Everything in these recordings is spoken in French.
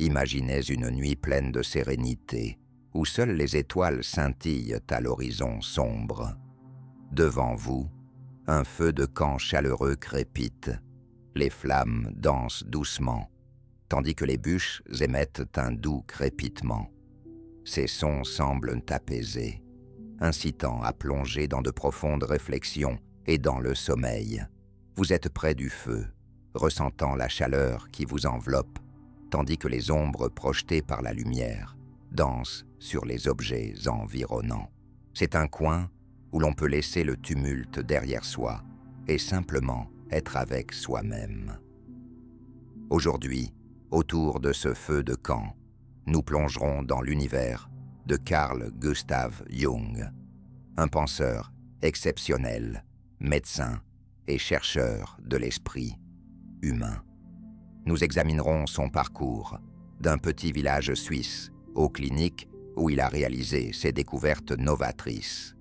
Imaginez une nuit pleine de sérénité, où seules les étoiles scintillent à l'horizon sombre. Devant vous, un feu de camp chaleureux crépite. Les flammes dansent doucement, tandis que les bûches émettent un doux crépitement. Ces sons semblent apaiser, incitant à plonger dans de profondes réflexions et dans le sommeil. Vous êtes près du feu, ressentant la chaleur qui vous enveloppe, tandis que les ombres projetées par la lumière dansent sur les objets environnants. C'est un coin où l'on peut laisser le tumulte derrière soi et simplement être avec soi-même. Aujourd'hui, autour de ce feu de camp, nous plongerons dans l'univers de Carl Gustav Jung, un penseur exceptionnel, médecin et chercheur de l'esprit humain. Nous examinerons son parcours d'un petit village suisse aux cliniques où il a réalisé ses découvertes novatrices.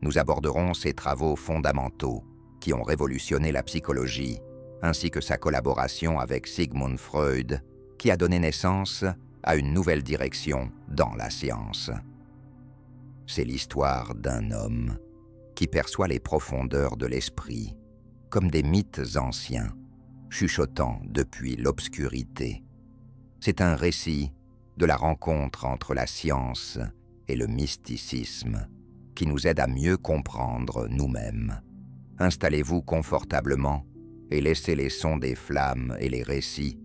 Nous aborderons ses travaux fondamentaux qui ont révolutionné la psychologie, ainsi que sa collaboration avec Sigmund Freud, qui a donné naissance à une nouvelle direction dans la science. C'est l'histoire d'un homme qui perçoit les profondeurs de l'esprit comme des mythes anciens, chuchotant depuis l'obscurité. C'est un récit de la rencontre entre la science et le mysticisme qui nous aide à mieux comprendre nous-mêmes. Installez-vous confortablement et laissez les sons des flammes et les récits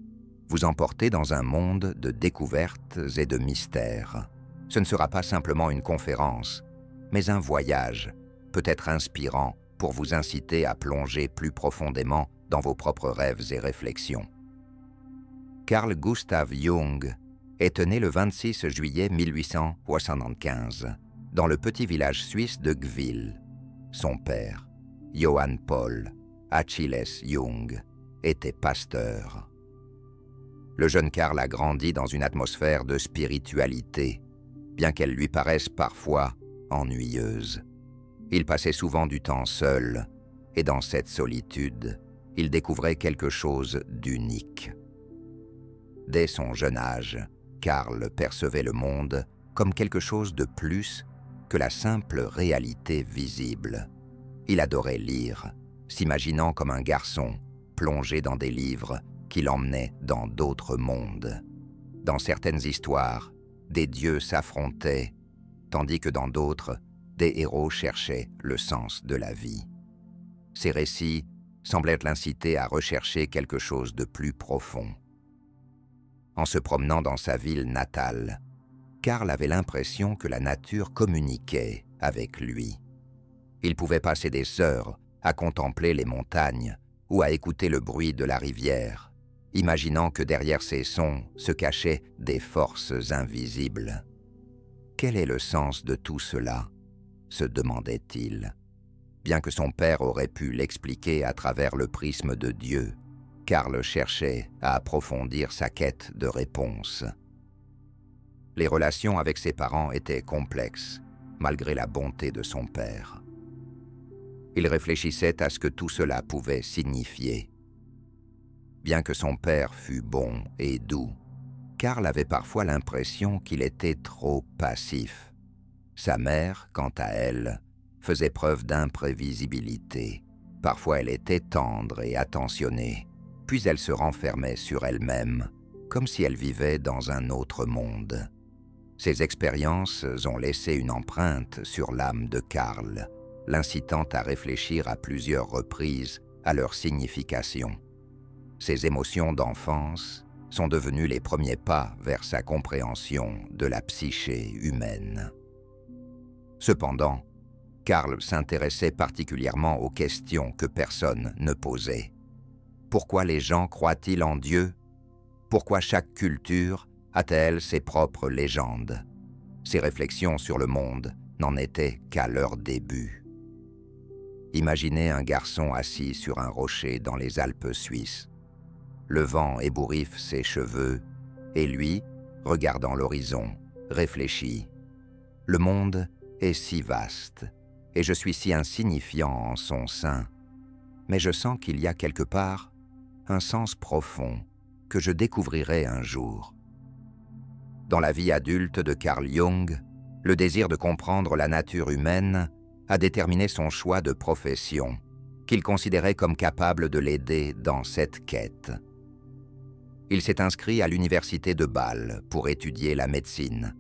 vous emporter dans un monde de découvertes et de mystères. Ce ne sera pas simplement une conférence, mais un voyage, peut-être inspirant pour vous inciter à plonger plus profondément dans vos propres rêves et réflexions. Carl Gustav Jung est né le 26 juillet 1875 dans le petit village suisse de Gwill. Son père, Johann Paul Achilles Jung, était pasteur. Le jeune Carl a grandi dans une atmosphère de spiritualité, bien qu'elle lui paraisse parfois ennuyeuse. Il passait souvent du temps seul, et dans cette solitude, il découvrait quelque chose d'unique. Dès son jeune âge, Carl percevait le monde comme quelque chose de plus que la simple réalité visible. Il adorait lire, s'imaginant comme un garçon plongé dans des livres qui l'emmenaient dans d'autres mondes. Dans certaines histoires, des dieux s'affrontaient, tandis que dans d'autres, des héros cherchaient le sens de la vie. Ces récits semblaient l'inciter à rechercher quelque chose de plus profond. En se promenant dans sa ville natale, Carl avait l'impression que la nature communiquait avec lui. Il pouvait passer des heures à contempler les montagnes ou à écouter le bruit de la rivière, imaginant que derrière ces sons se cachaient des forces invisibles. Quel est le sens de tout cela ? Se demandait-il. Bien que son père aurait pu l'expliquer à travers le prisme de Dieu, Carl cherchait à approfondir sa quête de réponse. Les relations avec ses parents étaient complexes, malgré la bonté de son père. Il réfléchissait à ce que tout cela pouvait signifier. Bien que son père fût bon et doux, Carl avait parfois l'impression qu'il était trop passif. Sa mère, quant à elle, faisait preuve d'imprévisibilité. Parfois elle était tendre et attentionnée, puis elle se renfermait sur elle-même, comme si elle vivait dans un autre monde. Ces expériences ont laissé une empreinte sur l'âme de Carl, l'incitant à réfléchir à plusieurs reprises à leur signification. Ces émotions d'enfance sont devenues les premiers pas vers sa compréhension de la psyché humaine. Cependant, Carl s'intéressait particulièrement aux questions que personne ne posait. Pourquoi les gens croient-ils en Dieu ? Pourquoi chaque culture a-t-elle ses propres légendes ? Ces réflexions sur le monde n'en étaient qu'à leur début. Imaginez un garçon assis sur un rocher dans les Alpes suisses. Le vent ébouriffe ses cheveux, et lui, regardant l'horizon, réfléchit. Le monde est si vaste, et je suis si insignifiant en son sein, mais je sens qu'il y a quelque part un sens profond que je découvrirai un jour. Dans la vie adulte de Carl Jung, le désir de comprendre la nature humaine a déterminé son choix de profession, qu'il considérait comme capable de l'aider dans cette quête. Il s'est inscrit à l'université de Bâle pour étudier la médecine.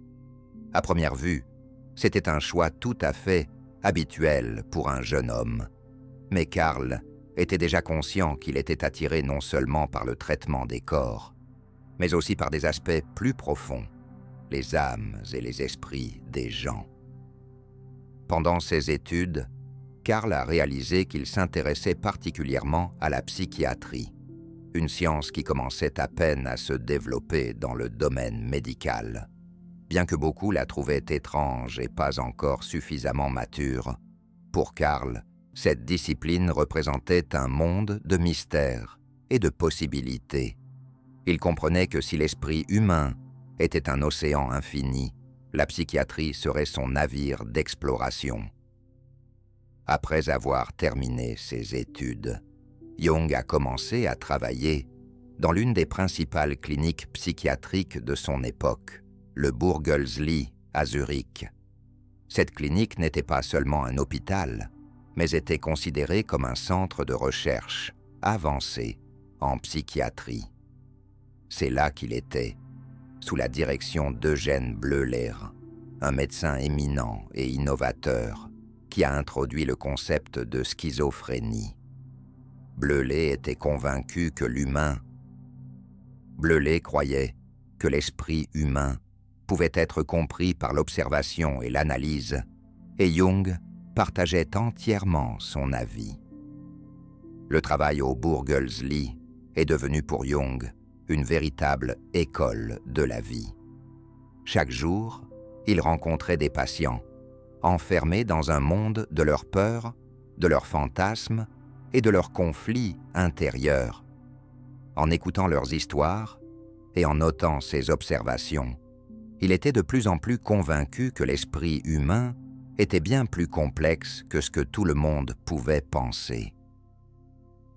À première vue, c'était un choix tout à fait habituel pour un jeune homme. Mais Carl était déjà conscient qu'il était attiré non seulement par le traitement des corps, mais aussi par des aspects plus profonds, les âmes et les esprits des gens. Pendant ses études, Carl a réalisé qu'il s'intéressait particulièrement à la psychiatrie, une science qui commençait à peine à se développer dans le domaine médical. Bien que beaucoup la trouvaient étrange et pas encore suffisamment mature, pour Carl, cette discipline représentait un monde de mystères et de possibilités. Il comprenait que si l'esprit humain était un océan infini, la psychiatrie serait son navire d'exploration. Après avoir terminé ses études, Jung a commencé à travailler dans l'une des principales cliniques psychiatriques de son époque, le Burgelsli à Zurich. Cette clinique n'était pas seulement un hôpital, mais était considérée comme un centre de recherche avancé en psychiatrie. C'est là qu'il était, sous la direction d'Eugène Bleuler, un médecin éminent et innovateur qui a introduit le concept de schizophrénie. Bleuler était convaincu que Bleuler croyait que l'esprit humain pouvait être compris par l'observation et l'analyse, et Jung partageait entièrement son avis. Le travail au Burgelsli est devenu pour Jung une véritable école de la vie. Chaque jour, il rencontrait des patients, enfermés dans un monde de leurs peurs, de leurs fantasmes et de leurs conflits intérieurs. En écoutant leurs histoires et en notant ses observations, il était de plus en plus convaincu que l'esprit humain était bien plus complexe que ce que tout le monde pouvait penser.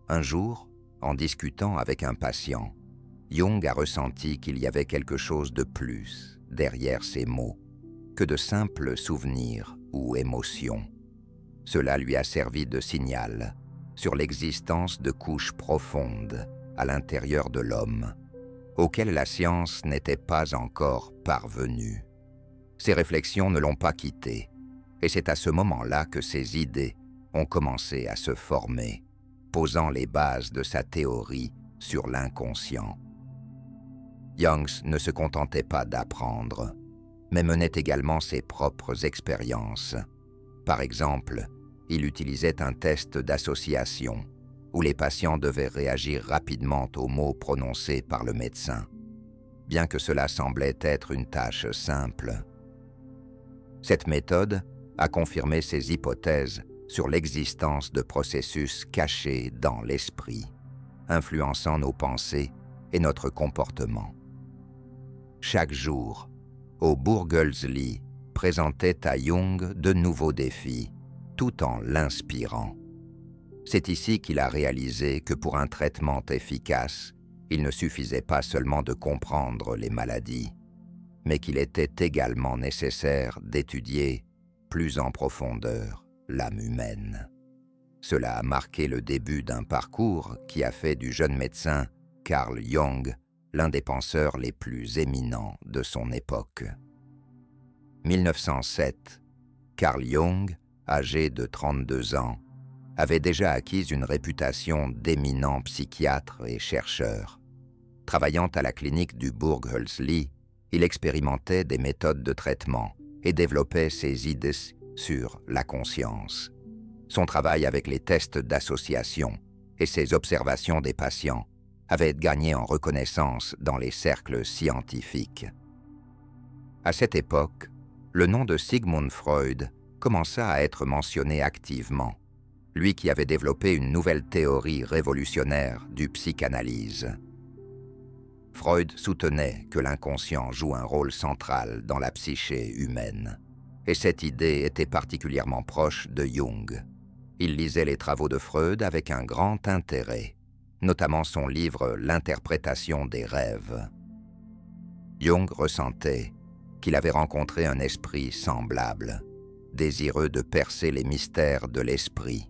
Un jour, en discutant avec un patient, Jung a ressenti qu'il y avait quelque chose de plus derrière ces mots que de simples souvenirs ou émotions. Cela lui a servi de signal sur l'existence de couches profondes à l'intérieur de l'homme, auxquelles la science n'était pas encore parvenue. Ses réflexions ne l'ont pas quitté, et c'est à ce moment-là que ses idées ont commencé à se former, posant les bases de sa théorie sur l'inconscient. Jung ne se contentait pas d'apprendre, mais menait également ses propres expériences. Par exemple, il utilisait un test d'association, où les patients devaient réagir rapidement aux mots prononcés par le médecin, bien que cela semblait être une tâche simple. Cette méthode a confirmé ses hypothèses sur l'existence de processus cachés dans l'esprit, influençant nos pensées et notre comportement. Chaque jour, au Burgelsli présentait à Jung de nouveaux défis, tout en l'inspirant. C'est ici qu'il a réalisé que pour un traitement efficace, il ne suffisait pas seulement de comprendre les maladies, mais qu'il était également nécessaire d'étudier plus en profondeur l'âme humaine. Cela a marqué le début d'un parcours qui a fait du jeune médecin Carl Jung l'un des penseurs les plus éminents de son époque. 1907, Carl Jung, âgé de 32 ans, avait déjà acquis une réputation d'éminent psychiatre et chercheur. Travaillant à la clinique du Burgelsli, il expérimentait des méthodes de traitement et développait ses idées sur la conscience. Son travail avec les tests d'association et ses observations des patients avaient gagné en reconnaissance dans les cercles scientifiques. À cette époque, le nom de Sigmund Freud commença à être mentionné activement, lui qui avait développé une nouvelle théorie révolutionnaire du psychanalyse. Freud soutenait que l'inconscient joue un rôle central dans la psyché humaine, et cette idée était particulièrement proche de Jung. Il lisait les travaux de Freud avec un grand intérêt, notamment son livre « L'interprétation des rêves ». Jung ressentait qu'il avait rencontré un esprit semblable, désireux de percer les mystères de l'esprit.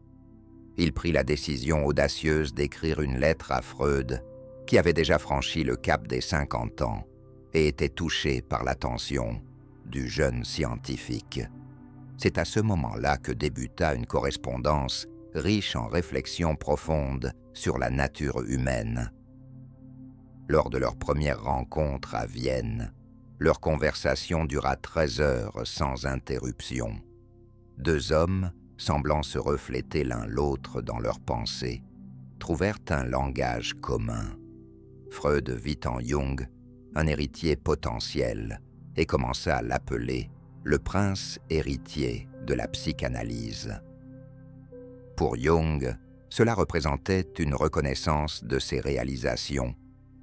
Il prit la décision audacieuse d'écrire une lettre à Freud, qui avait déjà franchi le cap des 50 ans et était touché par l'attention du jeune scientifique. C'est à ce moment-là que débuta une correspondance riche en réflexions profondes sur la nature humaine. Lors de leur première rencontre à Vienne, leur conversation dura 13 heures sans interruption. Deux hommes, semblant se refléter l'un l'autre dans leurs pensées, trouvèrent un langage commun. Freud vit en Jung un héritier potentiel et commença à l'appeler le prince héritier de la psychanalyse. Pour Jung, cela représentait une reconnaissance de ses réalisations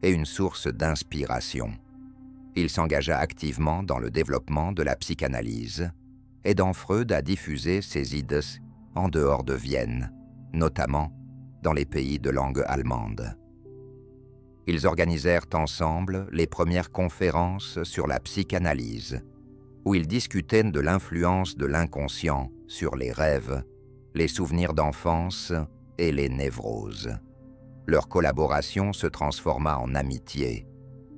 et une source d'inspiration. Il s'engagea activement dans le développement de la psychanalyse, aidant Freud à diffuser ses idées en dehors de Vienne, notamment dans les pays de langue allemande. Ils organisèrent ensemble les premières conférences sur la psychanalyse, où ils discutaient de l'influence de l'inconscient sur les rêves, les souvenirs d'enfance et les névroses. Leur collaboration se transforma en amitié,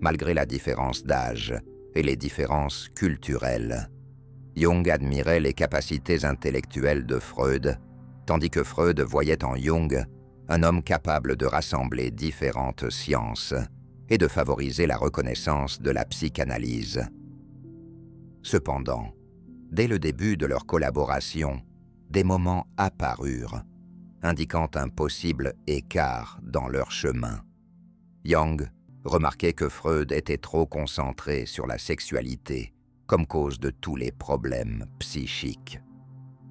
malgré la différence d'âge et les différences culturelles. Jung admirait les capacités intellectuelles de Freud, tandis que Freud voyait en Jung un homme capable de rassembler différentes sciences et de favoriser la reconnaissance de la psychanalyse. Cependant, dès le début de leur collaboration, des moments apparurent, indiquant un possible écart dans leur chemin. Jung remarquait que Freud était trop concentré sur la sexualité comme cause de tous les problèmes psychiques.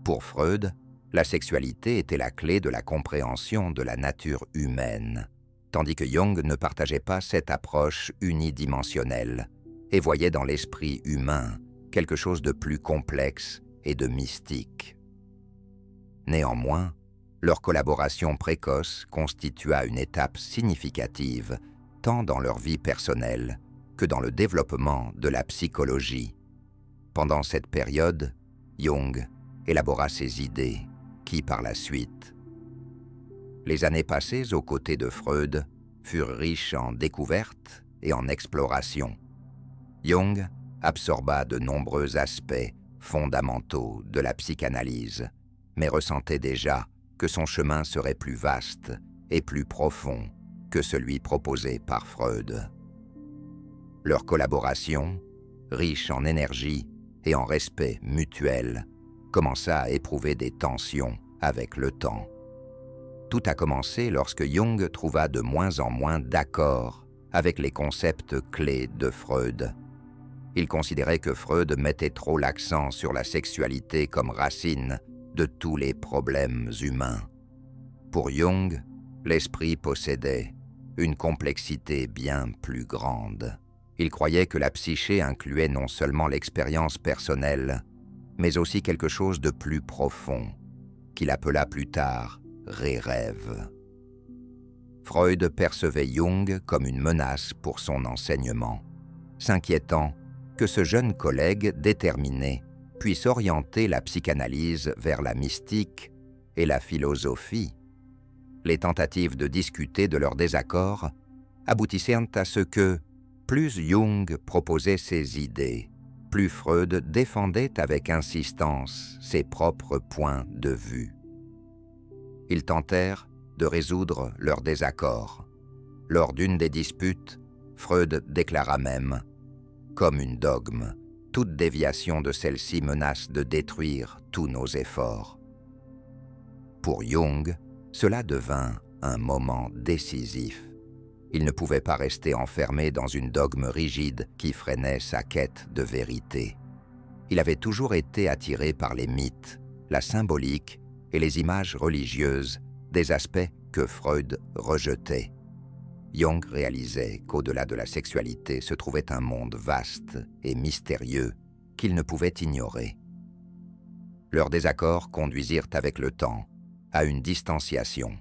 Pour Freud, la sexualité était la clé de la compréhension de la nature humaine, tandis que Jung ne partageait pas cette approche unidimensionnelle et voyait dans l'esprit humain quelque chose de plus complexe et de mystique. Néanmoins, leur collaboration précoce constitua une étape significative tant dans leur vie personnelle que dans le développement de la psychologie. Pendant cette période, Jung élabora ses idées qui, par la suite, les années passées aux côtés de Freud furent riches en découvertes et en explorations. Jung absorba de nombreux aspects fondamentaux de la psychanalyse, mais ressentait déjà que son chemin serait plus vaste et plus profond que celui proposé par Freud. Leur collaboration, riche en énergie et en respect mutuel, commença à éprouver des tensions avec le temps. Tout a commencé lorsque Jung trouva de moins en moins d'accord avec les concepts clés de Freud. Il considérait que Freud mettait trop l'accent sur la sexualité comme racine de tous les problèmes humains. Pour Jung, l'esprit possédait une complexité bien plus grande. Il croyait que la psyché incluait non seulement l'expérience personnelle, mais aussi quelque chose de plus profond, qu'il appela plus tard « rêve ». Freud percevait Jung comme une menace pour son enseignement, s'inquiétant que ce jeune collègue déterminé puisse orienter la psychanalyse vers la mystique et la philosophie. Les tentatives de discuter de leurs désaccords aboutissèrent à ce que, plus Jung proposait ses idées, plus Freud défendait avec insistance ses propres points de vue. Ils tentèrent de résoudre leurs désaccords. Lors d'une des disputes, Freud déclara même « Comme une dogme, toute déviation de celle-ci menace de détruire tous nos efforts. » Pour Jung, cela devint un moment décisif. Il ne pouvait pas rester enfermé dans une dogme rigide qui freinait sa quête de vérité. Il avait toujours été attiré par les mythes, la symbolique et les images religieuses, des aspects que Freud rejetait. Jung réalisait qu'au-delà de la sexualité se trouvait un monde vaste et mystérieux qu'il ne pouvait ignorer. Leurs désaccords conduisirent avec le temps à une distanciation.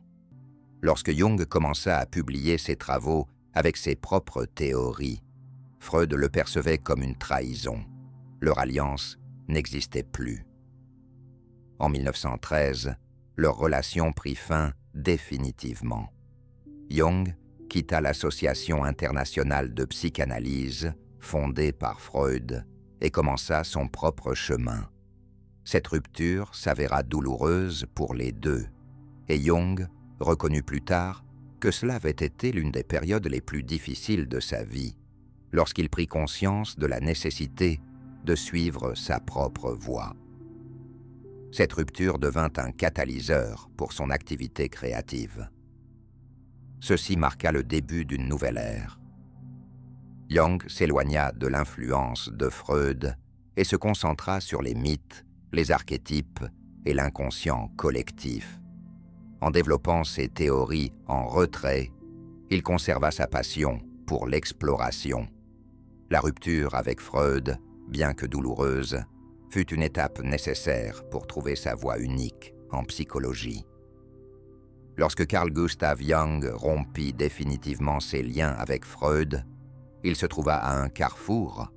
Lorsque Jung commença à publier ses travaux avec ses propres théories, Freud le percevait comme une trahison. Leur alliance n'existait plus. En 1913, leur relation prit fin définitivement. Jung quitta l'Association internationale de psychanalyse, fondée par Freud, et commença son propre chemin. Cette rupture s'avéra douloureuse pour les deux, et Jung reconnut plus tard que cela avait été l'une des périodes les plus difficiles de sa vie, lorsqu'il prit conscience de la nécessité de suivre sa propre voie. Cette rupture devint un catalyseur pour son activité créative. Ceci marqua le début d'une nouvelle ère. Jung s'éloigna de l'influence de Freud et se concentra sur les mythes, les archétypes et l'inconscient collectif. En développant ses théories en retrait, il conserva sa passion pour l'exploration. La rupture avec Freud, bien que douloureuse, fut une étape nécessaire pour trouver sa voie unique en psychologie. Lorsque Carl Gustav Jung rompit définitivement ses liens avec Freud, il se trouva à un carrefour.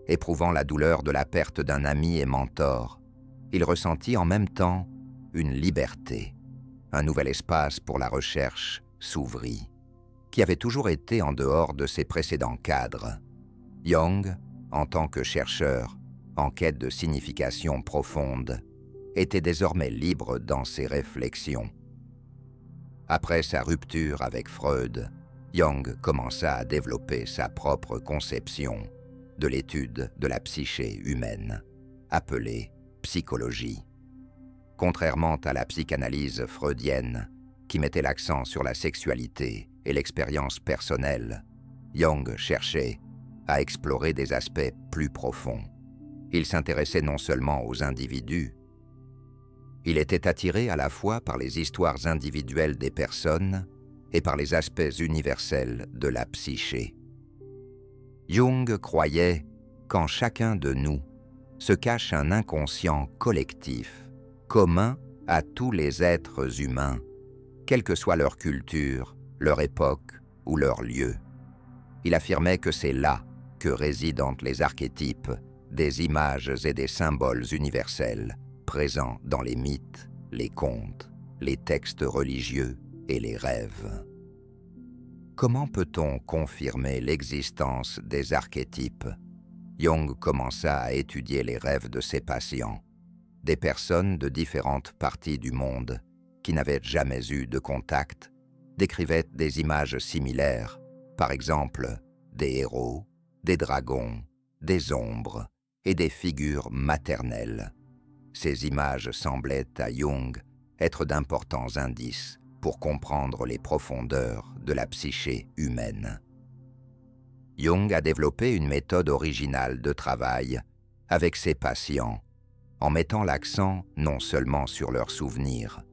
Éprouvant la douleur de la perte d'un ami et mentor, il ressentit en même temps une liberté. Un nouvel espace pour la recherche s'ouvrit, qui avait toujours été en dehors de ses précédents cadres. Jung, en tant que chercheur, en quête de signification profonde, était désormais libre dans ses réflexions. Après sa rupture avec Freud, Jung commença à développer sa propre conception de l'étude de la psyché humaine, appelée psychologie. Contrairement à la psychanalyse freudienne, qui mettait l'accent sur la sexualité et l'expérience personnelle, Jung cherchait à explorer des aspects plus profonds. Il s'intéressait non seulement aux individus, il était attiré à la fois par les histoires individuelles des personnes et par les aspects universels de la psyché. Jung croyait qu'en chacun de nous se cache un inconscient collectif, commun à tous les êtres humains, quelle que soit leur culture, leur époque ou leur lieu. Il affirmait que c'est là que résident les archétypes, des images et des symboles universels présents dans les mythes, les contes, les textes religieux et les rêves. Comment peut-on confirmer l'existence des archétypes? Jung commença à étudier les rêves de ses patients, des personnes de différentes parties du monde qui n'avaient jamais eu de contact, décrivaient des images similaires, par exemple des héros, des dragons, des ombres et des figures maternelles. Ces images semblaient à Jung être d'importants indices pour comprendre les profondeurs de la psyché humaine. Jung a développé une méthode originale de travail avec ses patients, en mettant l'accent non seulement sur leurs souvenirs,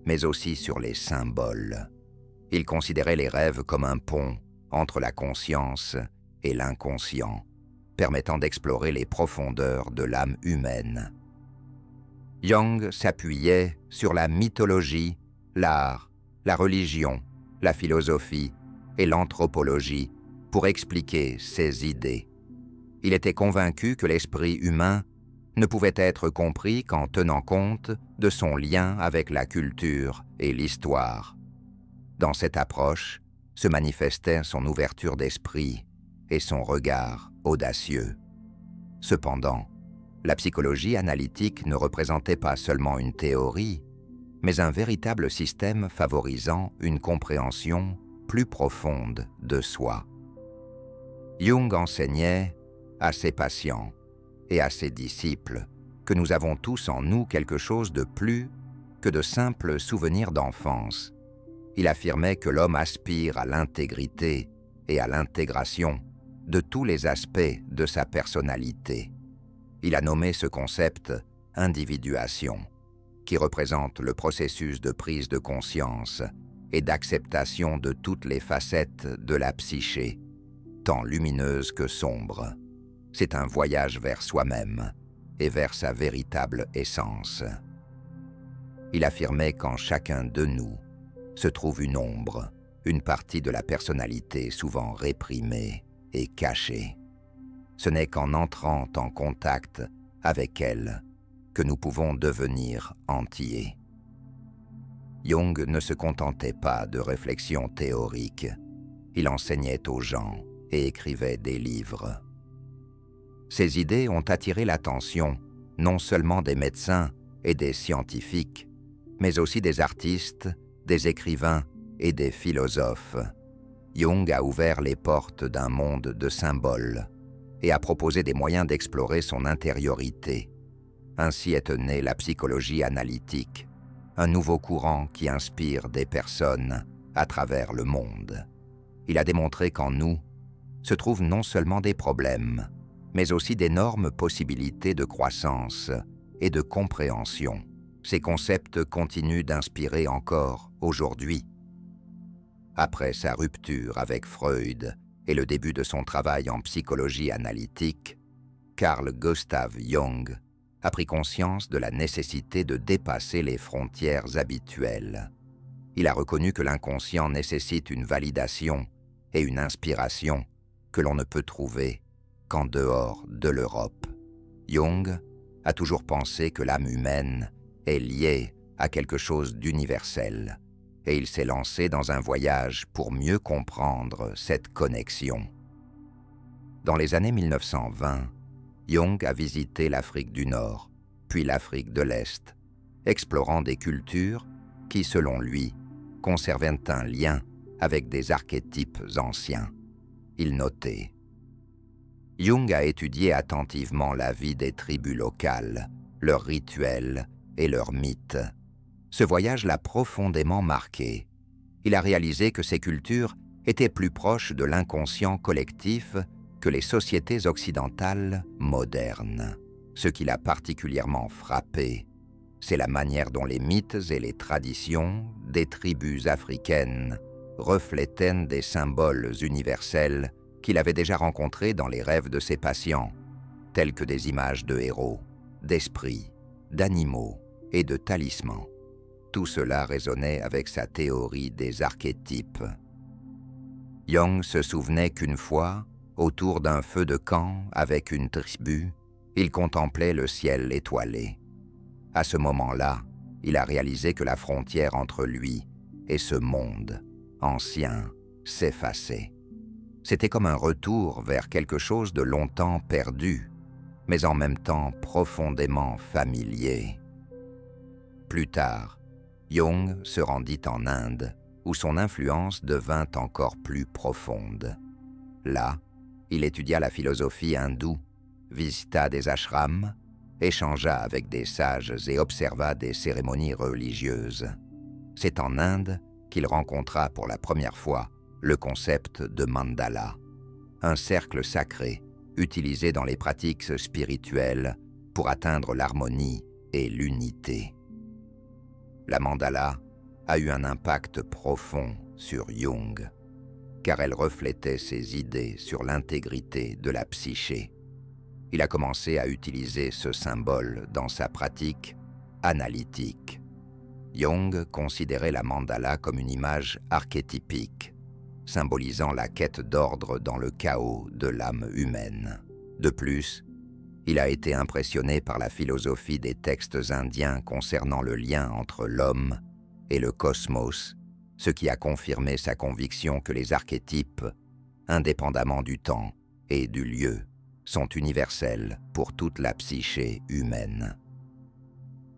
mais aussi sur les symboles. Il considérait les rêves comme un pont entre la conscience et l'inconscient, permettant d'explorer les profondeurs de l'âme humaine. Jung s'appuyait sur la mythologie, l'art, la religion, la philosophie et l'anthropologie pour expliquer ses idées. Il était convaincu que l'esprit humain ne pouvait être compris qu'en tenant compte de son lien avec la culture et l'histoire. Dans cette approche se manifestait son ouverture d'esprit et son regard audacieux. Cependant, la psychologie analytique ne représentait pas seulement une théorie, mais un véritable système favorisant une compréhension plus profonde de soi. Jung enseignait à ses patients et à ses disciples que nous avons tous en nous quelque chose de plus que de simples souvenirs d'enfance. Il affirmait que l'homme aspire à l'intégrité et à l'intégration de tous les aspects de sa personnalité. Il a nommé ce concept « individuation », qui représente le processus de prise de conscience et d'acceptation de toutes les facettes de la psyché, tant lumineuse que sombre. C'est un voyage vers soi-même et vers sa véritable essence. Il affirmait qu'en chacun de nous se trouve une ombre, une partie de la personnalité souvent réprimée et cachée. Ce n'est qu'en entrant en contact avec elle que nous pouvons devenir entiers. Jung ne se contentait pas de réflexions théoriques. Il enseignait aux gens et écrivait des livres. Ses idées ont attiré l'attention non seulement des médecins et des scientifiques, mais aussi des artistes, des écrivains et des philosophes. Jung a ouvert les portes d'un monde de symboles et a proposé des moyens d'explorer son intériorité. Ainsi est née la psychologie analytique, un nouveau courant qui inspire des personnes à travers le monde. Il a démontré qu'en nous se trouvent non seulement des problèmes, mais aussi d'énormes possibilités de croissance et de compréhension. Ces concepts continuent d'inspirer encore aujourd'hui. Après sa rupture avec Freud et le début de son travail en psychologie analytique, Carl Gustav Jung a pris conscience de la nécessité de dépasser les frontières habituelles. Il a reconnu que l'inconscient nécessite une validation et une inspiration que l'on ne peut trouver qu'en dehors de l'Europe. Jung a toujours pensé que l'âme humaine est liée à quelque chose d'universel, et il s'est lancé dans un voyage pour mieux comprendre cette connexion. Dans les années 1920, Jung a visité l'Afrique du Nord, puis l'Afrique de l'Est, explorant des cultures qui, selon lui, conservaient un lien avec des archétypes anciens. Il notait: Jung a étudié attentivement la vie des tribus locales, leurs rituels et leurs mythes. Ce voyage l'a profondément marqué. Il a réalisé que ces cultures étaient plus proches de l'inconscient collectif que les sociétés occidentales modernes. Ce qui l'a particulièrement frappé, c'est la manière dont les mythes et les traditions des tribus africaines reflétaient des symboles universels qu'il avait déjà rencontrés dans les rêves de ses patients, tels que des images de héros, d'esprits, d'animaux et de talismans. Tout cela résonnait avec sa théorie des archétypes. Jung se souvenait qu'une fois, autour d'un feu de camp avec une tribu, il contemplait le ciel étoilé. À ce moment-là, il a réalisé que la frontière entre lui et ce monde ancien s'effaçait. C'était comme un retour vers quelque chose de longtemps perdu, mais en même temps profondément familier. Plus tard, Jung se rendit en Inde, où son influence devint encore plus profonde. Là, il étudia la philosophie hindoue, visita des ashrams, échangea avec des sages et observa des cérémonies religieuses. C'est en Inde qu'il rencontra pour la première fois le concept de mandala, un cercle sacré utilisé dans les pratiques spirituelles pour atteindre l'harmonie et l'unité. La mandala a eu un impact profond sur Jung, car elle reflétait ses idées sur l'intégrité de la psyché. Il a commencé à utiliser ce symbole dans sa pratique analytique. Jung considérait la mandala comme une image archétypique, symbolisant la quête d'ordre dans le chaos de l'âme humaine. De plus, il a été impressionné par la philosophie des textes indiens concernant le lien entre l'homme et le cosmos, ce qui a confirmé sa conviction que les archétypes, indépendamment du temps et du lieu, sont universels pour toute la psyché humaine.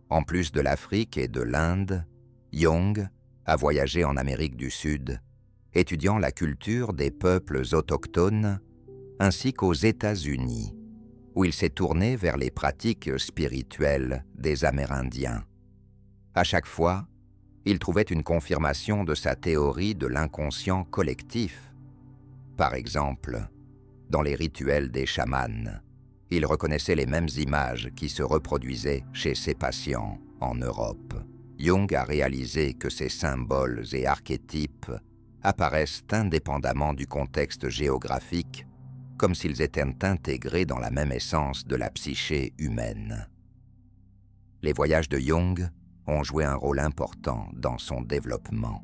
En plus de l'Afrique et de l'Inde, Jung a voyagé en Amérique du Sud, étudiant la culture des peuples autochtones, ainsi qu'aux États-Unis, où il s'est tourné vers les pratiques spirituelles des Amérindiens. À chaque fois, il trouvait une confirmation de sa théorie de l'inconscient collectif. Par exemple, dans les rituels des chamans, il reconnaissait les mêmes images qui se reproduisaient chez ses patients en Europe. Jung a réalisé que ces symboles et archétypes apparaissent indépendamment du contexte géographique, comme s'ils étaient intégrés dans la même essence de la psyché humaine. Les voyages de Jung ont joué un rôle important dans son développement.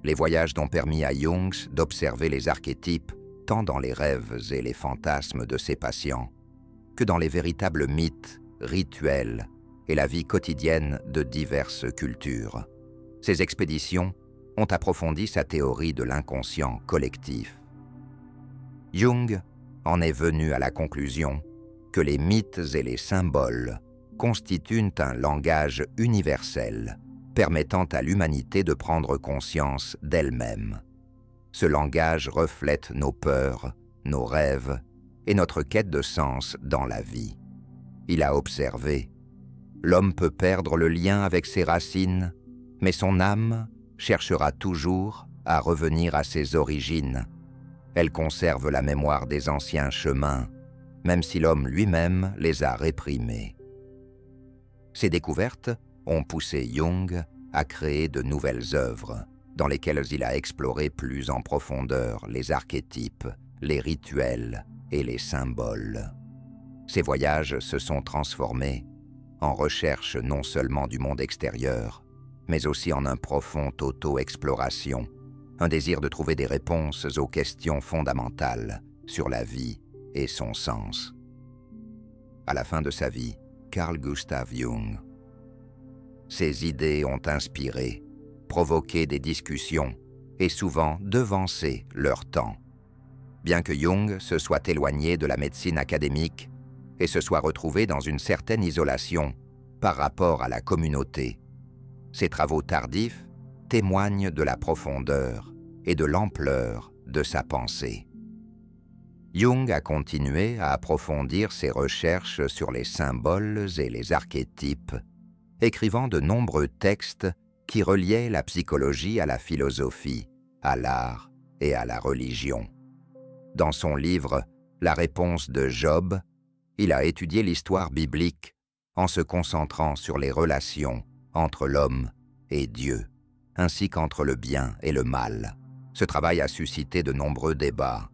Les voyages ont permis à Jung d'observer les archétypes tant dans les rêves et les fantasmes de ses patients que dans les véritables mythes, rituels et la vie quotidienne de diverses cultures. Ces expéditions ont approfondi sa théorie de l'inconscient collectif. Jung en est venu à la conclusion que les mythes et les symboles constituent un langage universel permettant à l'humanité de prendre conscience d'elle-même. Ce langage reflète nos peurs, nos rêves et notre quête de sens dans la vie. Il a observé: l'homme peut perdre le lien avec ses racines, mais son âme cherchera toujours à revenir à ses origines. Elle conserve la mémoire des anciens chemins, même si l'homme lui-même les a réprimés. Ces découvertes ont poussé Jung à créer de nouvelles œuvres, dans lesquelles il a exploré plus en profondeur les archétypes, les rituels et les symboles. Ces voyages se sont transformés en recherche non seulement du monde extérieur, mais aussi en un profond auto-exploration, un désir de trouver des réponses aux questions fondamentales sur la vie et son sens. À la fin de sa vie, Carl Gustav Jung. Ses idées ont inspiré, provoqué des discussions et souvent devancé leur temps. Bien que Jung se soit éloigné de la médecine académique et se soit retrouvé dans une certaine isolation par rapport à la communauté, ses travaux tardifs témoignent de la profondeur et de l'ampleur de sa pensée. Jung a continué à approfondir ses recherches sur les symboles et les archétypes, écrivant de nombreux textes qui reliaient la psychologie à la philosophie, à l'art et à la religion. Dans son livre « La réponse de Job », il a étudié l'histoire biblique en se concentrant sur les relations entre l'homme et Dieu, ainsi qu'entre le bien et le mal. Ce travail a suscité de nombreux débats,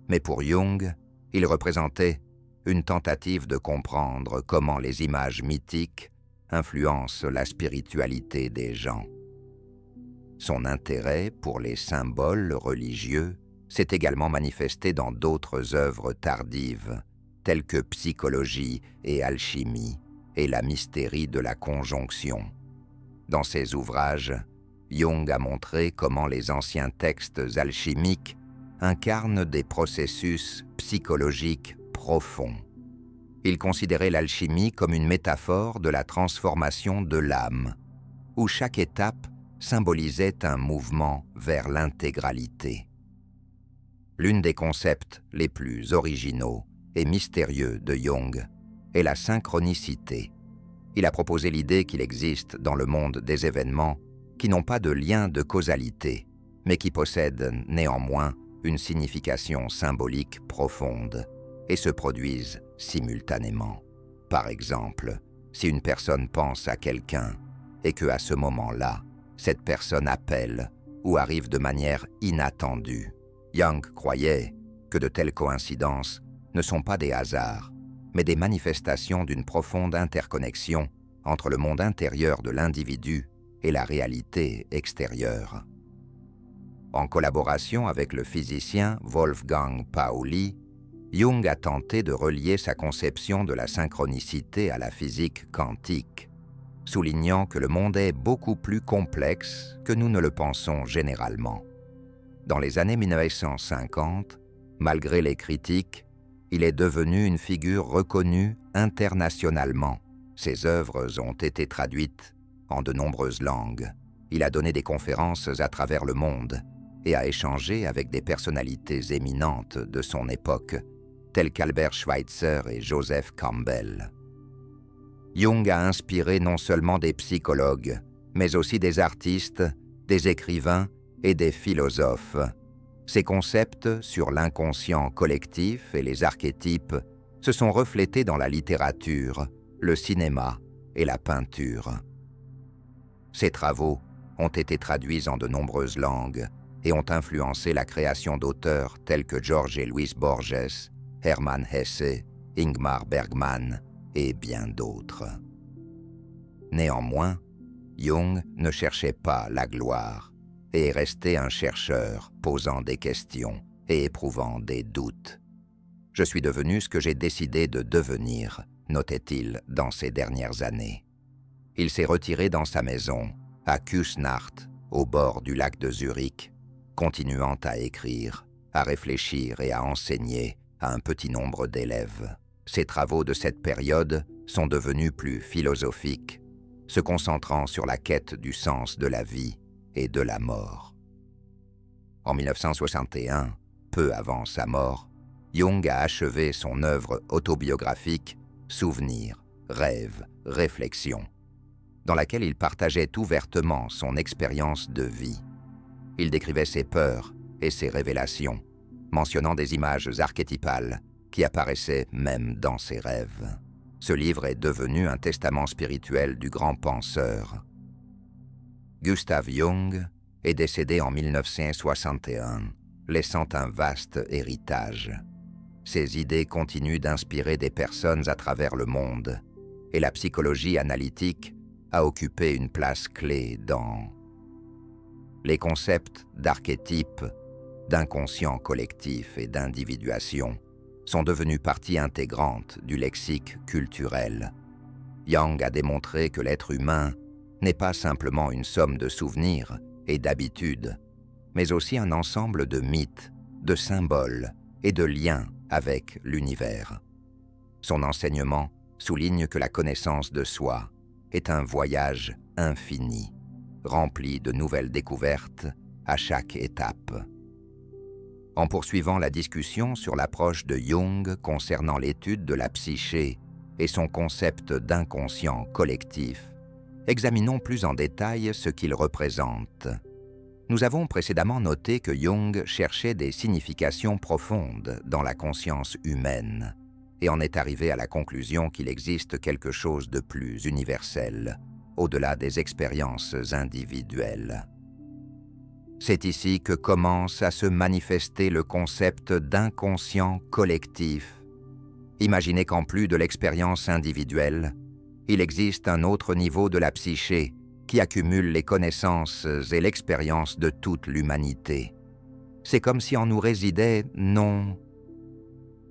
mais pour Jung, il représentait une tentative de comprendre comment les images mythiques influencent la spiritualité des gens. Son intérêt pour les symboles religieux s'est également manifesté dans d'autres œuvres tardives, telles que Psychologie et Alchimie et la mystérie de la conjonction. Dans ses ouvrages, Jung a montré comment les anciens textes alchimiques incarnent des processus psychologiques profonds. Il considérait l'alchimie comme une métaphore de la transformation de l'âme, où chaque étape symbolisait un mouvement vers l'intégralité. L'un des concepts les plus originaux et mystérieux de Jung est la synchronicité. Il a proposé l'idée qu'il existe dans le monde des événements qui n'ont pas de lien de causalité, mais qui possèdent néanmoins une signification symbolique profonde et se produisent simultanément. Par exemple, si une personne pense à quelqu'un et qu'à ce moment-là, cette personne appelle ou arrive de manière inattendue, Jung croyait que de telles coïncidences ne sont pas des hasards, mais des manifestations d'une profonde interconnexion entre le monde intérieur de l'individu et la réalité extérieure. En collaboration avec le physicien Wolfgang Pauli, Jung a tenté de relier sa conception de la synchronicité à la physique quantique, soulignant que le monde est beaucoup plus complexe que nous ne le pensons généralement. Dans les années 1950, malgré les critiques, il est devenu une figure reconnue internationalement. Ses œuvres ont été traduites en de nombreuses langues. Il a donné des conférences à travers le monde et a échangé avec des personnalités éminentes de son époque, telles qu'Albert Schweitzer et Joseph Campbell. Jung a inspiré non seulement des psychologues, mais aussi des artistes, des écrivains et des philosophes. Ces concepts sur l'inconscient collectif et les archétypes se sont reflétés dans la littérature, le cinéma et la peinture. Ces travaux ont été traduits en de nombreuses langues et ont influencé la création d'auteurs tels que George et Louis Borges, Hermann Hesse, Ingmar Bergman et bien d'autres. Néanmoins, Jung ne cherchait pas la gloire et est resté un chercheur posant des questions et éprouvant des doutes. « Je suis devenu ce que j'ai décidé de devenir », notait-il dans ses dernières années. Il s'est retiré dans sa maison, à Küsnacht, au bord du lac de Zurich, continuant à écrire, à réfléchir et à enseigner à un petit nombre d'élèves. Ses travaux de cette période sont devenus plus philosophiques, se concentrant sur la quête du sens de la vie et de la mort. En 1961, peu avant sa mort, Jung a achevé son œuvre autobiographique « Souvenirs, rêves, réflexions », dans laquelle il partageait ouvertement son expérience de vie. Il décrivait ses peurs et ses révélations, mentionnant des images archétypales qui apparaissaient même dans ses rêves. Ce livre est devenu un testament spirituel du grand penseur. Gustav Jung est décédé en 1961, laissant un vaste héritage. Ses idées continuent d'inspirer des personnes à travers le monde, et la psychologie analytique a occupé une place clé dans les concepts d'archétypes, d'inconscient collectif et d'individuation sont devenus partie intégrante du lexique culturel. Jung a démontré que l'être humain n'est pas simplement une somme de souvenirs et d'habitudes, mais aussi un ensemble de mythes, de symboles et de liens avec l'univers. Son enseignement souligne que la connaissance de soi est un voyage infini, rempli de nouvelles découvertes à chaque étape. En poursuivant la discussion sur l'approche de Jung concernant l'étude de la psyché et son concept d'inconscient collectif, examinons plus en détail ce qu'il représente. Nous avons précédemment noté que Jung cherchait des significations profondes dans la conscience humaine et en est arrivé à la conclusion qu'il existe quelque chose de plus universel, au-delà des expériences individuelles. C'est ici que commence à se manifester le concept d'inconscient collectif. Imaginez qu'en plus de l'expérience individuelle, il existe un autre niveau de la psyché qui accumule les connaissances et l'expérience de toute l'humanité. C'est comme si en nous résidait non.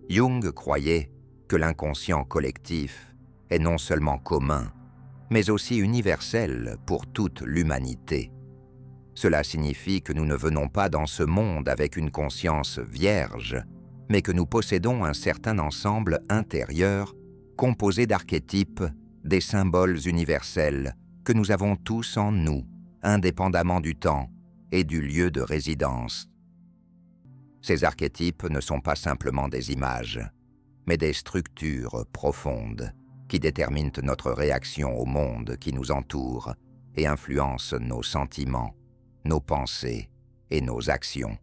Jung croyait que l'inconscient collectif est non seulement commun, mais aussi universel pour toute l'humanité. Cela signifie que nous ne venons pas dans ce monde avec une conscience vierge, mais que nous possédons un certain ensemble intérieur composé d'archétypes, des symboles universels que nous avons tous en nous, indépendamment du temps et du lieu de résidence. Ces archétypes ne sont pas simplement des images, mais des structures profondes qui déterminent notre réaction au monde qui nous entoure et influencent nos sentiments, nos pensées et nos actions.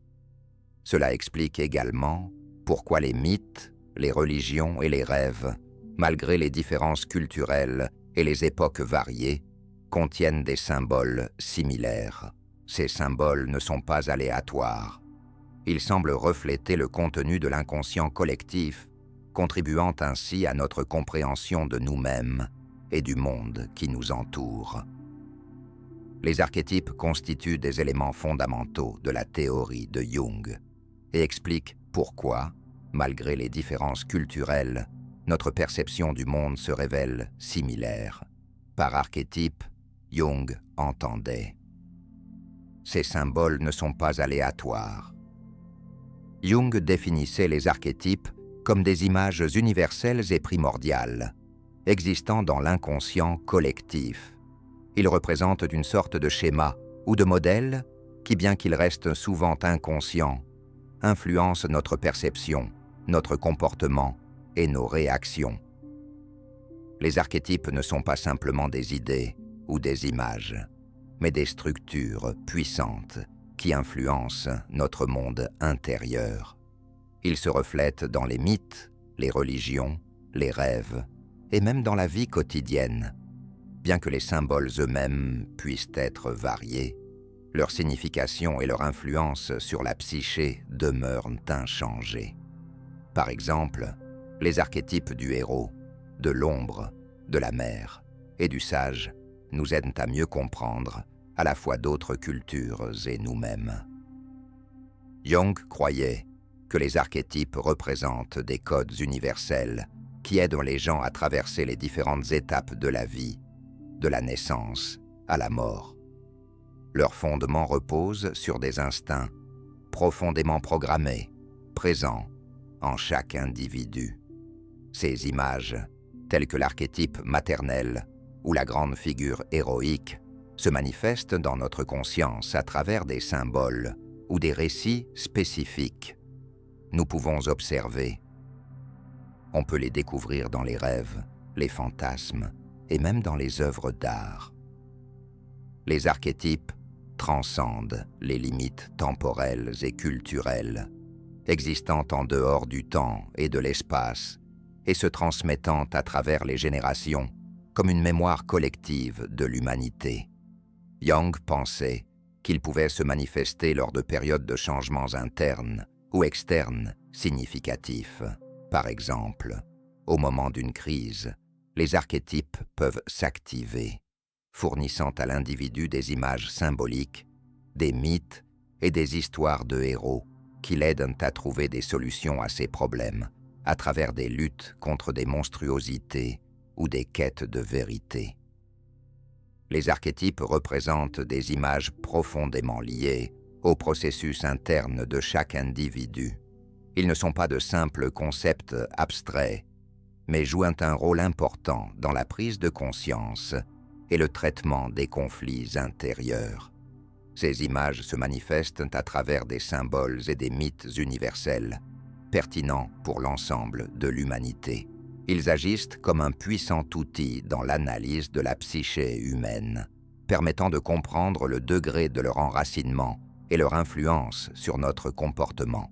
Cela explique également pourquoi les mythes, les religions et les rêves, malgré les différences culturelles et les époques variées, contiennent des symboles similaires. Ces symboles ne sont pas aléatoires. Ils semblent refléter le contenu de l'inconscient collectif, contribuant ainsi à notre compréhension de nous-mêmes et du monde qui nous entoure. Les archétypes constituent des éléments fondamentaux de la théorie de Jung et expliquent pourquoi, malgré les différences culturelles, notre perception du monde se révèle similaire. Par archétype, Jung entendait. Ces symboles ne sont pas aléatoires. Jung définissait les archétypes comme des images universelles et primordiales, existant dans l'inconscient collectif. Ils représentent une sorte de schéma ou de modèle qui, bien qu'ils restent souvent inconscients, influencent notre perception, notre comportement et nos réactions. Les archétypes ne sont pas simplement des idées ou des images, mais des structures puissantes qui influencent notre monde intérieur. Ils se reflètent dans les mythes, les religions, les rêves et même dans la vie quotidienne. Bien que les symboles eux-mêmes puissent être variés, leur signification et leur influence sur la psyché demeurent inchangées. Par exemple, les archétypes du héros, de l'ombre, de la mère et du sage nous aident à mieux comprendre à la fois d'autres cultures et nous-mêmes. Jung croyait que les archétypes représentent des codes universels qui aident les gens à traverser les différentes étapes de la vie, de la naissance à la mort. Leur fondement repose sur des instincts profondément programmés, présents en chaque individu. Ces images, telles que l'archétype maternel ou la grande figure héroïque, se manifestent dans notre conscience à travers des symboles ou des récits spécifiques. Nous pouvons observer. On peut les découvrir dans les rêves, les fantasmes et même dans les œuvres d'art. Les archétypes transcendent les limites temporelles et culturelles, existant en dehors du temps et de l'espace et se transmettant à travers les générations comme une mémoire collective de l'humanité. Jung pensait qu'ils pouvaient se manifester lors de périodes de changements internes ou externes significatifs. Par exemple, au moment d'une crise, les archétypes peuvent s'activer, fournissant à l'individu des images symboliques, des mythes et des histoires de héros qui l'aident à trouver des solutions à ses problèmes à travers des luttes contre des monstruosités ou des quêtes de vérité. Les archétypes représentent des images profondément liées au processus interne de chaque individu. Ils ne sont pas de simples concepts abstraits, mais jouent un rôle important dans la prise de conscience et le traitement des conflits intérieurs. Ces images se manifestent à travers des symboles et des mythes universels, pertinents pour l'ensemble de l'humanité. Ils agissent comme un puissant outil dans l'analyse de la psyché humaine, permettant de comprendre le degré de leur enracinement et leur influence sur notre comportement.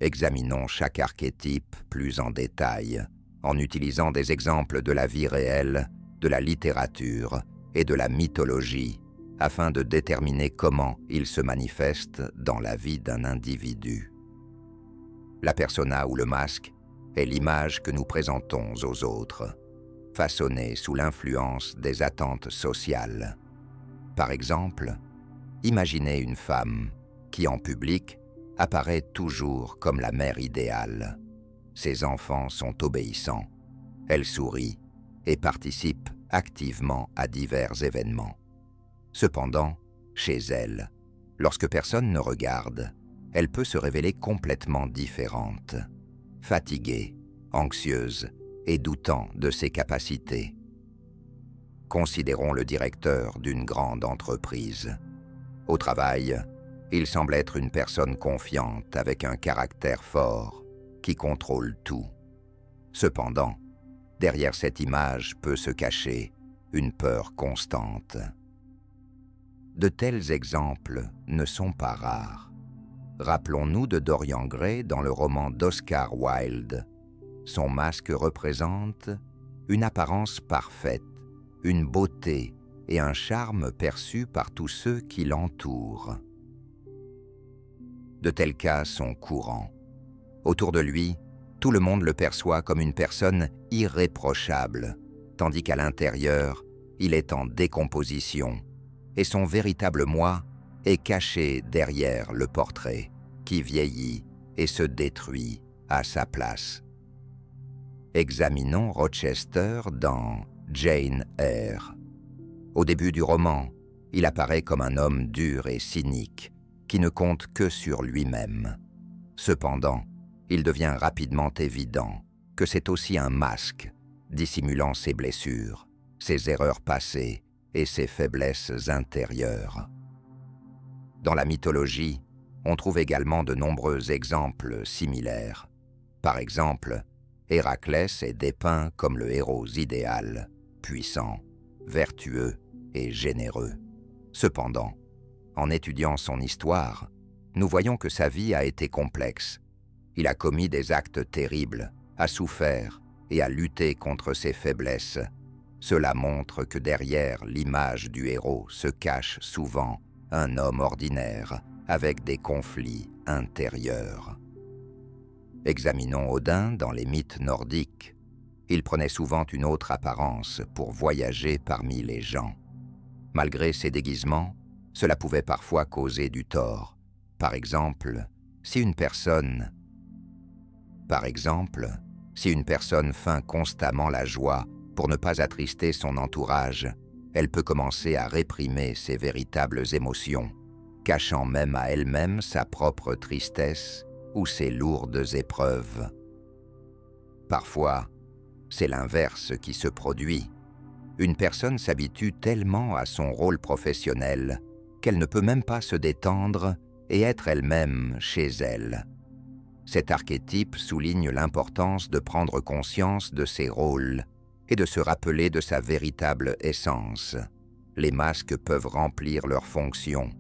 Examinons chaque archétype plus en détail, en utilisant des exemples de la vie réelle, de la littérature et de la mythologie, afin de déterminer comment ils se manifestent dans la vie d'un individu. La persona ou le masque est l'image que nous présentons aux autres, façonnée sous l'influence des attentes sociales. Par exemple, imaginez une femme qui, en public, apparaît toujours comme la mère idéale. Ses enfants sont obéissants, elle sourit et participe activement à divers événements. Cependant, chez elle, lorsque personne ne regarde, elle peut se révéler complètement différente, fatiguée, anxieuse et doutant de ses capacités. Considérons le directeur d'une grande entreprise. Au travail, il semble être une personne confiante avec un caractère fort qui contrôle tout. Cependant, derrière cette image peut se cacher une peur constante. De tels exemples ne sont pas rares. Rappelons-nous de Dorian Gray dans le roman d'Oscar Wilde. Son masque représente une apparence parfaite, une beauté et un charme perçus par tous ceux qui l'entourent. De tels cas sont courants. Autour de lui, tout le monde le perçoit comme une personne irréprochable, tandis qu'à l'intérieur, il est en décomposition, et son véritable moi est caché derrière le portrait, qui vieillit et se détruit à sa place. Examinons Rochester dans Jane Eyre. Au début du roman, il apparaît comme un homme dur et cynique, qui ne compte que sur lui-même. Cependant, il devient rapidement évident que c'est aussi un masque, dissimulant ses blessures, ses erreurs passées et ses faiblesses intérieures. Dans la mythologie, on trouve également de nombreux exemples similaires. Par exemple, Héraclès est dépeint comme le héros idéal, puissant, vertueux et généreux. Cependant, en étudiant son histoire, nous voyons que sa vie a été complexe. Il a commis des actes terribles, a souffert et a lutté contre ses faiblesses. Cela montre que derrière l'image du héros se cache souvent un homme ordinaire avec des conflits intérieurs. Examinons Odin dans les mythes nordiques. Il prenait souvent une autre apparence pour voyager parmi les gens. Malgré ses déguisements, cela pouvait parfois causer du tort. Par exemple, Si une personne, par exemple, si une personne feint constamment la joie pour ne pas attrister son entourage, elle peut commencer à réprimer ses véritables émotions, cachant même à elle-même sa propre tristesse ou ses lourdes épreuves. Parfois, c'est l'inverse qui se produit. Une personne s'habitue tellement à son rôle professionnel qu'elle ne peut même pas se détendre et être elle-même chez elle. Cet archétype souligne l'importance de prendre conscience de ses rôles et de se rappeler de sa véritable essence. Les masques peuvent remplir leurs fonctions,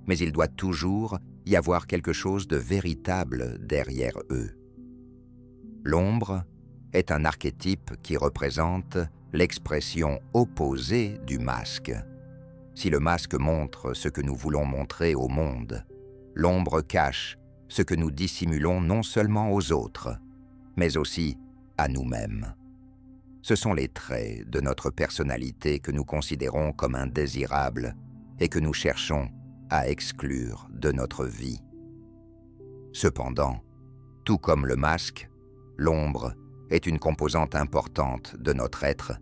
mais il doit toujours y avoir quelque chose de véritable derrière eux. L'ombre est un archétype qui représente l'expression opposée du masque. Si le masque montre ce que nous voulons montrer au monde, l'ombre cache ce que nous dissimulons non seulement aux autres, mais aussi à nous-mêmes. Ce sont les traits de notre personnalité que nous considérons comme indésirables et que nous cherchons à exclure de notre vie. Cependant, tout comme le masque, l'ombre est une composante importante de notre être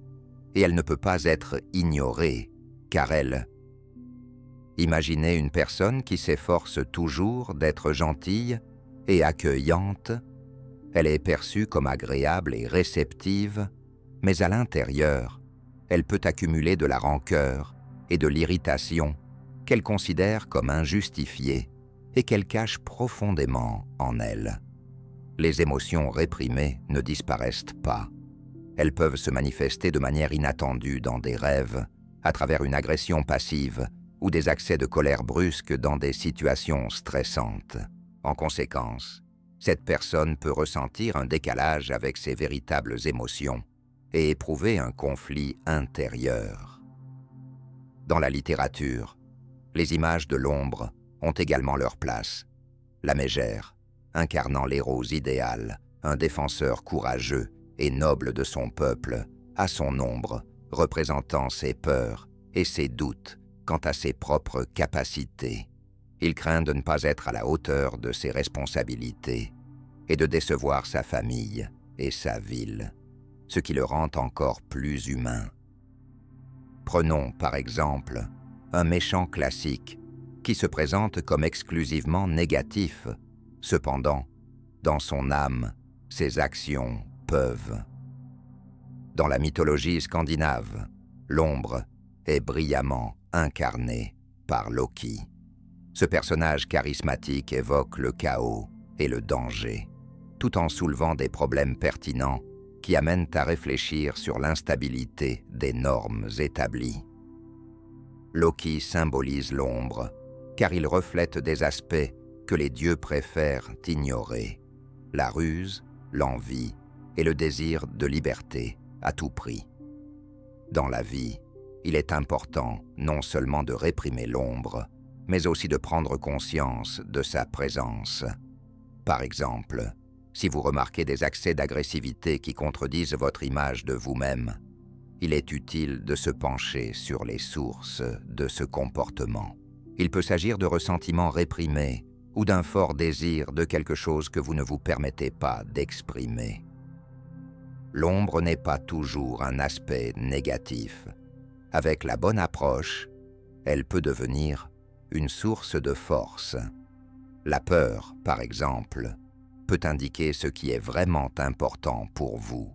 et elle ne peut pas être ignorée car imaginez une personne qui s'efforce toujours d'être gentille et accueillante. Elle est perçue comme agréable et réceptive, mais à l'intérieur, elle peut accumuler de la rancœur et de l'irritation qu'elle considère comme injustifiée et qu'elle cache profondément en elle. Les émotions réprimées ne disparaissent pas. Elles peuvent se manifester de manière inattendue dans des rêves, à travers une agression passive ou des accès de colère brusques dans des situations stressantes. En conséquence, cette personne peut ressentir un décalage avec ses véritables émotions et éprouver un conflit intérieur. Dans la littérature, les images de l'ombre ont également leur place. La mégère, incarnant l'héros idéal, un défenseur courageux et noble de son peuple, a son ombre, représentant ses peurs et ses doutes quant à ses propres capacités. Il craint de ne pas être à la hauteur de ses responsabilités et de décevoir sa famille et sa ville, ce qui le rend encore plus humain. Prenons par exemple un méchant classique qui se présente comme exclusivement négatif. Cependant, dans son âme, ses actions peuvent. Dans la mythologie scandinave, l'ombre est brillamment incarné par Loki. Ce personnage charismatique évoque le chaos et le danger, tout en soulevant des problèmes pertinents qui amènent à réfléchir sur l'instabilité des normes établies. Loki symbolise l'ombre, car il reflète des aspects que les dieux préfèrent ignorer: la ruse, l'envie et le désir de liberté à tout prix. Dans la vie, il est important non seulement de réprimer l'ombre, mais aussi de prendre conscience de sa présence. Par exemple, si vous remarquez des accès d'agressivité qui contredisent votre image de vous-même, il est utile de se pencher sur les sources de ce comportement. Il peut s'agir de ressentiments réprimés ou d'un fort désir de quelque chose que vous ne vous permettez pas d'exprimer. L'ombre n'est pas toujours un aspect négatif. Avec la bonne approche, elle peut devenir une source de force. La peur, par exemple, peut indiquer ce qui est vraiment important pour vous,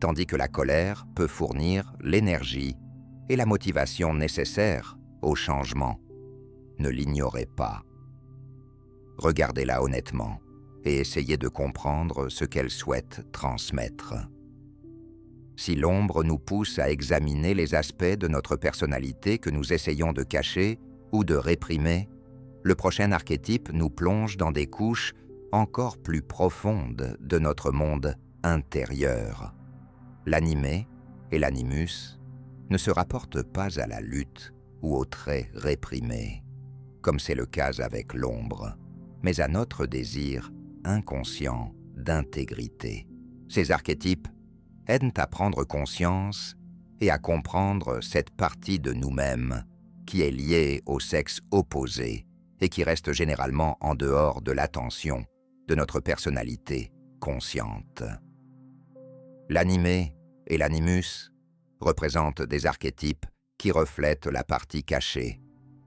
tandis que la colère peut fournir l'énergie et la motivation nécessaires au changement. Ne l'ignorez pas. Regardez-la honnêtement et essayez de comprendre ce qu'elle souhaite transmettre. Si l'ombre nous pousse à examiner les aspects de notre personnalité que nous essayons de cacher ou de réprimer, le prochain archétype nous plonge dans des couches encore plus profondes de notre monde intérieur. L'animé et l'animus ne se rapportent pas à la lutte ou aux traits réprimés, comme c'est le cas avec l'ombre, mais à notre désir inconscient d'intégrité. Ces archétypes aident à prendre conscience et à comprendre cette partie de nous-mêmes qui est liée au sexe opposé et qui reste généralement en dehors de l'attention de notre personnalité consciente. L'animé et l'animus représentent des archétypes qui reflètent la partie cachée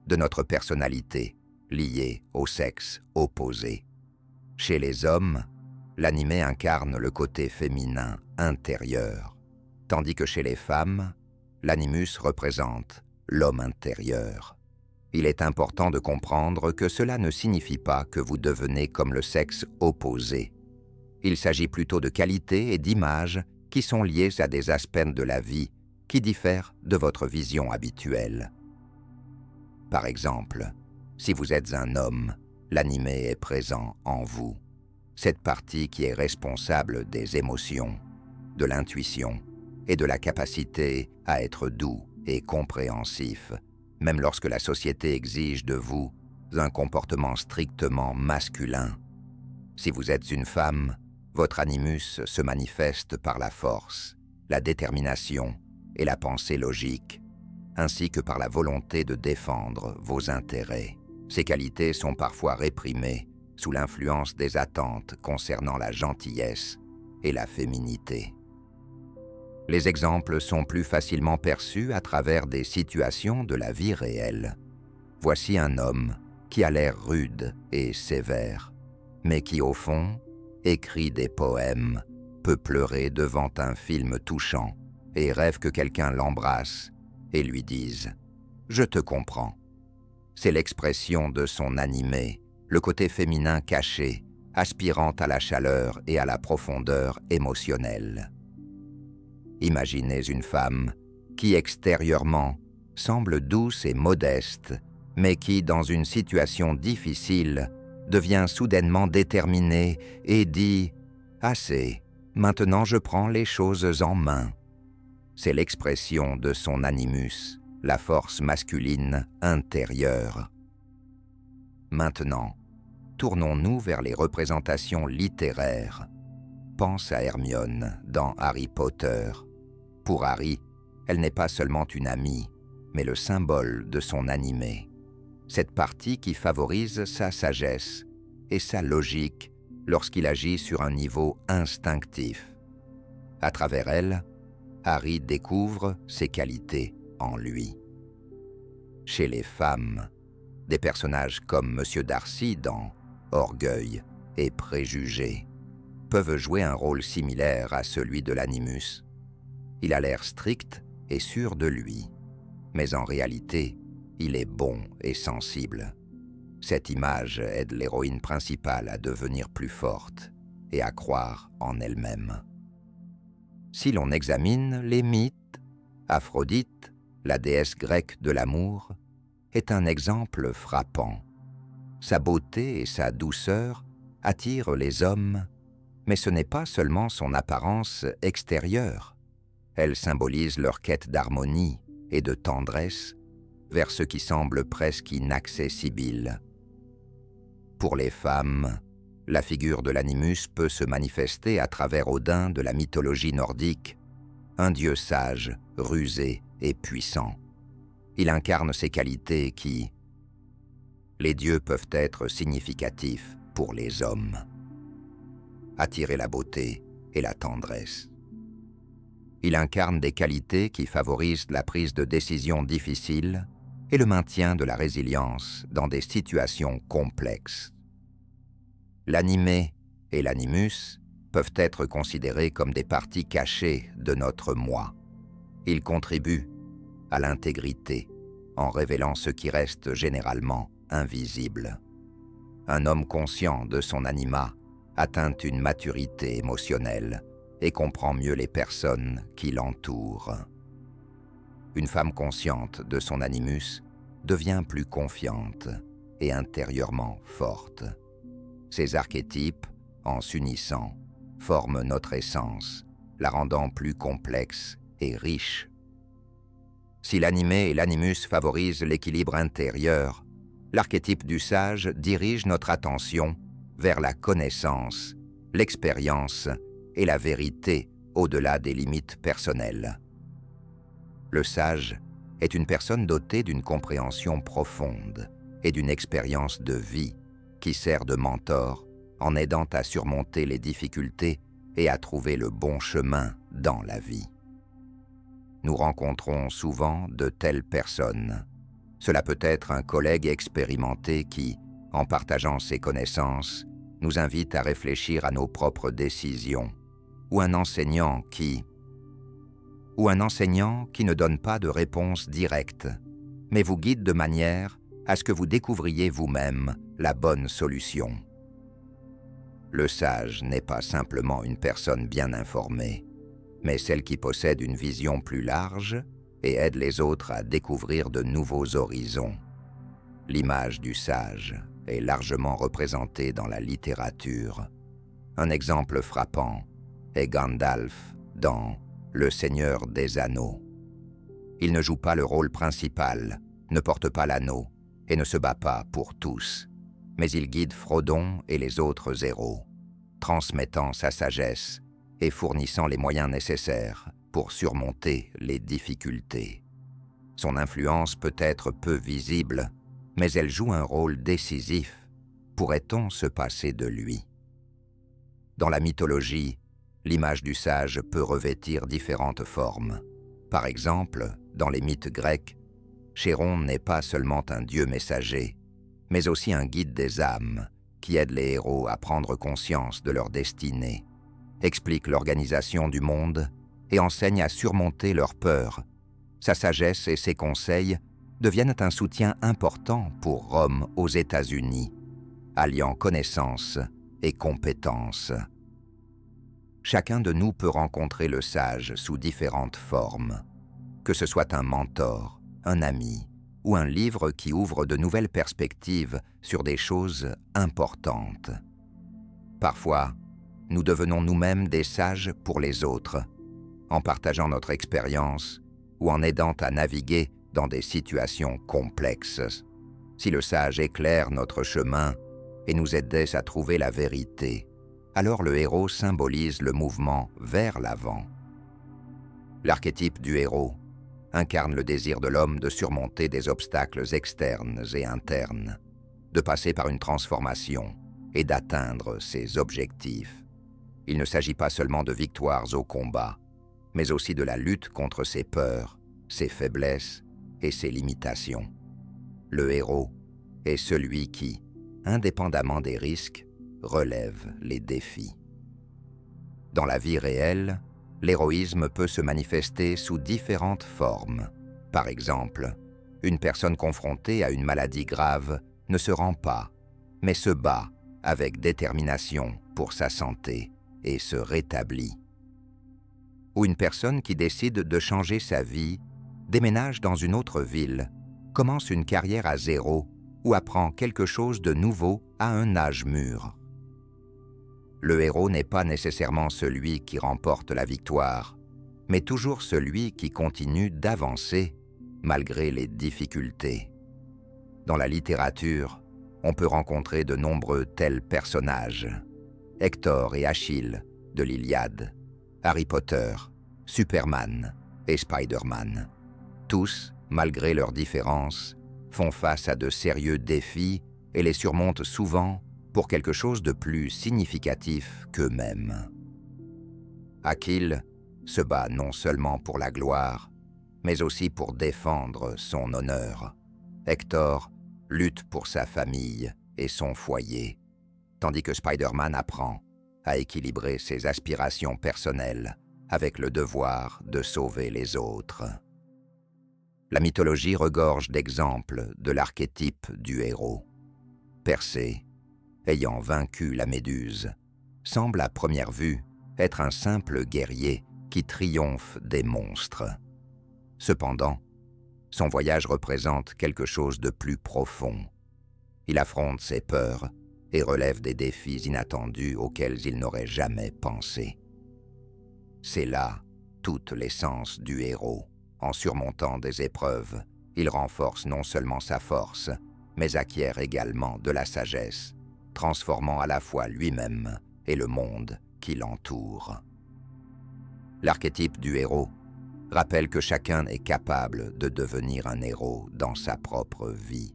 de notre personnalité liée au sexe opposé. Chez les hommes, l'animé incarne le côté féminin intérieur, tandis que chez les femmes, l'animus représente l'homme intérieur. Il est important de comprendre que cela ne signifie pas que vous devenez comme le sexe opposé. Il s'agit plutôt de qualités et d'images qui sont liées à des aspects de la vie qui diffèrent de votre vision habituelle. Par exemple, si vous êtes un homme, l'animé est présent en vous. Cette partie qui est responsable des émotions, de l'intuition et de la capacité à être doux et compréhensif, même lorsque la société exige de vous un comportement strictement masculin. Si vous êtes une femme, votre animus se manifeste par la force, la détermination et la pensée logique, ainsi que par la volonté de défendre vos intérêts. Ces qualités sont parfois réprimées sous l'influence des attentes concernant la gentillesse et la féminité. Les exemples sont plus facilement perçus à travers des situations de la vie réelle. Voici un homme qui a l'air rude et sévère, mais qui, au fond, écrit des poèmes, peut pleurer devant un film touchant et rêve que quelqu'un l'embrasse et lui dise « Je te comprends ». C'est l'expression de son animé, le côté féminin caché, aspirant à la chaleur et à la profondeur émotionnelle. Imaginez une femme qui, extérieurement, semble douce et modeste, mais qui, dans une situation difficile, devient soudainement déterminée et dit « Assez, maintenant je prends les choses en main ». C'est l'expression de son animus, la force masculine intérieure. Maintenant, tournons-nous vers les représentations littéraires. Pense à Hermione dans Harry Potter. Pour Harry, elle n'est pas seulement une amie, mais le symbole de son animé. Cette partie qui favorise sa sagesse et sa logique lorsqu'il agit sur un niveau instinctif. À travers elle, Harry découvre ses qualités en lui. Chez les femmes, des personnages comme Monsieur Darcy dans Orgueil et Préjugés peuvent jouer un rôle similaire à celui de l'animus. Il a l'air strict et sûr de lui, mais en réalité, il est bon et sensible. Cette image aide l'héroïne principale à devenir plus forte et à croire en elle-même. Si l'on examine les mythes, Aphrodite, la déesse grecque de l'amour, est un exemple frappant. Sa beauté et sa douceur attirent les hommes, mais ce n'est pas seulement son apparence extérieure. Elle symbolise leur quête d'harmonie et de tendresse vers ce qui semble presque inaccessible. Pour les femmes, la figure de l'animus peut se manifester à travers Odin de la mythologie nordique, un dieu sage, rusé et puissant. Il incarne ces qualités qui, les dieux peuvent être significatifs pour les hommes. Attirer la beauté et la tendresse. Il incarne des qualités qui favorisent la prise de décisions difficiles et le maintien de la résilience dans des situations complexes. L'animé et l'animus peuvent être considérés comme des parties cachées de notre moi. Ils contribuent à l'intégrité en révélant ce qui reste généralement invisible. Un homme conscient de son anima atteint une maturité émotionnelle et comprend mieux les personnes qui l'entourent. Une femme consciente de son animus devient plus confiante et intérieurement forte. Ces archétypes, en s'unissant, forment notre essence, la rendant plus complexe et riche. Si l'animé et l'animus favorisent l'équilibre intérieur, l'archétype du sage dirige notre attention vers la connaissance, l'expérience et la vérité au-delà des limites personnelles. Le sage est une personne dotée d'une compréhension profonde et d'une expérience de vie qui sert de mentor en aidant à surmonter les difficultés et à trouver le bon chemin dans la vie. Nous rencontrons souvent de telles personnes. Cela peut être un collègue expérimenté qui, en partageant ses connaissances, nous invite à réfléchir à nos propres décisions, ou un enseignant qui ne donne pas de réponse directe, mais vous guide de manière à ce que vous découvriez vous-même la bonne solution. Le sage n'est pas simplement une personne bien informée, mais celle qui possède une vision plus large et aide les autres à découvrir de nouveaux horizons. L'image du sage est largement représentée dans la littérature. Un exemple frappant est Gandalf dans Le Seigneur des Anneaux. Il ne joue pas le rôle principal, ne porte pas l'anneau et ne se bat pas pour tous, mais il guide Frodon et les autres héros, transmettant sa sagesse et fournissant les moyens nécessaires pour surmonter les difficultés. Son influence peut être peu visible, mais elle joue un rôle décisif. Pourrait-on se passer de lui? Dans la mythologie, l'image du sage peut revêtir différentes formes. Par exemple, dans les mythes grecs, Chéron n'est pas seulement un dieu messager, mais aussi un guide des âmes qui aide les héros à prendre conscience de leur destinée, explique l'organisation du monde et enseigne à surmonter leurs peurs. Sa sagesse et ses conseils deviennent un soutien important pour Rome aux États-Unis, alliant connaissance et compétence. Chacun de nous peut rencontrer le sage sous différentes formes, que ce soit un mentor, un ami ou un livre qui ouvre de nouvelles perspectives sur des choses importantes. Parfois, nous devenons nous-mêmes des sages pour les autres, en partageant notre expérience ou en aidant à naviguer dans des situations complexes. Si le sage éclaire notre chemin et nous aide à trouver la vérité, alors le héros symbolise le mouvement vers l'avant. L'archétype du héros incarne le désir de l'homme de surmonter des obstacles externes et internes, de passer par une transformation et d'atteindre ses objectifs. Il ne s'agit pas seulement de victoires au combat, mais aussi de la lutte contre ses peurs, ses faiblesses et ses limitations. Le héros est celui qui, indépendamment des risques, relève les défis. Dans la vie réelle, l'héroïsme peut se manifester sous différentes formes. Par exemple, une personne confrontée à une maladie grave ne se rend pas, mais se bat avec détermination pour sa santé et se rétablit. Ou une personne qui décide de changer sa vie, déménage dans une autre ville, commence une carrière à zéro ou apprend quelque chose de nouveau à un âge mûr. Le héros n'est pas nécessairement celui qui remporte la victoire, mais toujours celui qui continue d'avancer malgré les difficultés. Dans la littérature, on peut rencontrer de nombreux tels personnages. Hector et Achille de l'Iliade, Harry Potter, Superman et Spider-Man. Tous, malgré leurs différences, font face à de sérieux défis et les surmontent souvent pour quelque chose de plus significatif qu'eux-mêmes. Achille se bat non seulement pour la gloire, mais aussi pour défendre son honneur. Hector lutte pour sa famille et son foyer, tandis que Spider-Man apprend à équilibrer ses aspirations personnelles avec le devoir de sauver les autres. La mythologie regorge d'exemples de l'archétype du héros. Persée, ayant vaincu la Méduse, semble à première vue être un simple guerrier qui triomphe des monstres. Cependant, son voyage représente quelque chose de plus profond. Il affronte ses peurs et relève des défis inattendus auxquels il n'aurait jamais pensé. C'est là toute l'essence du héros. En surmontant des épreuves, il renforce non seulement sa force, mais acquiert également de la sagesse, transformant à la fois lui-même et le monde qui l'entoure. L'archétype du héros rappelle que chacun est capable de devenir un héros dans sa propre vie.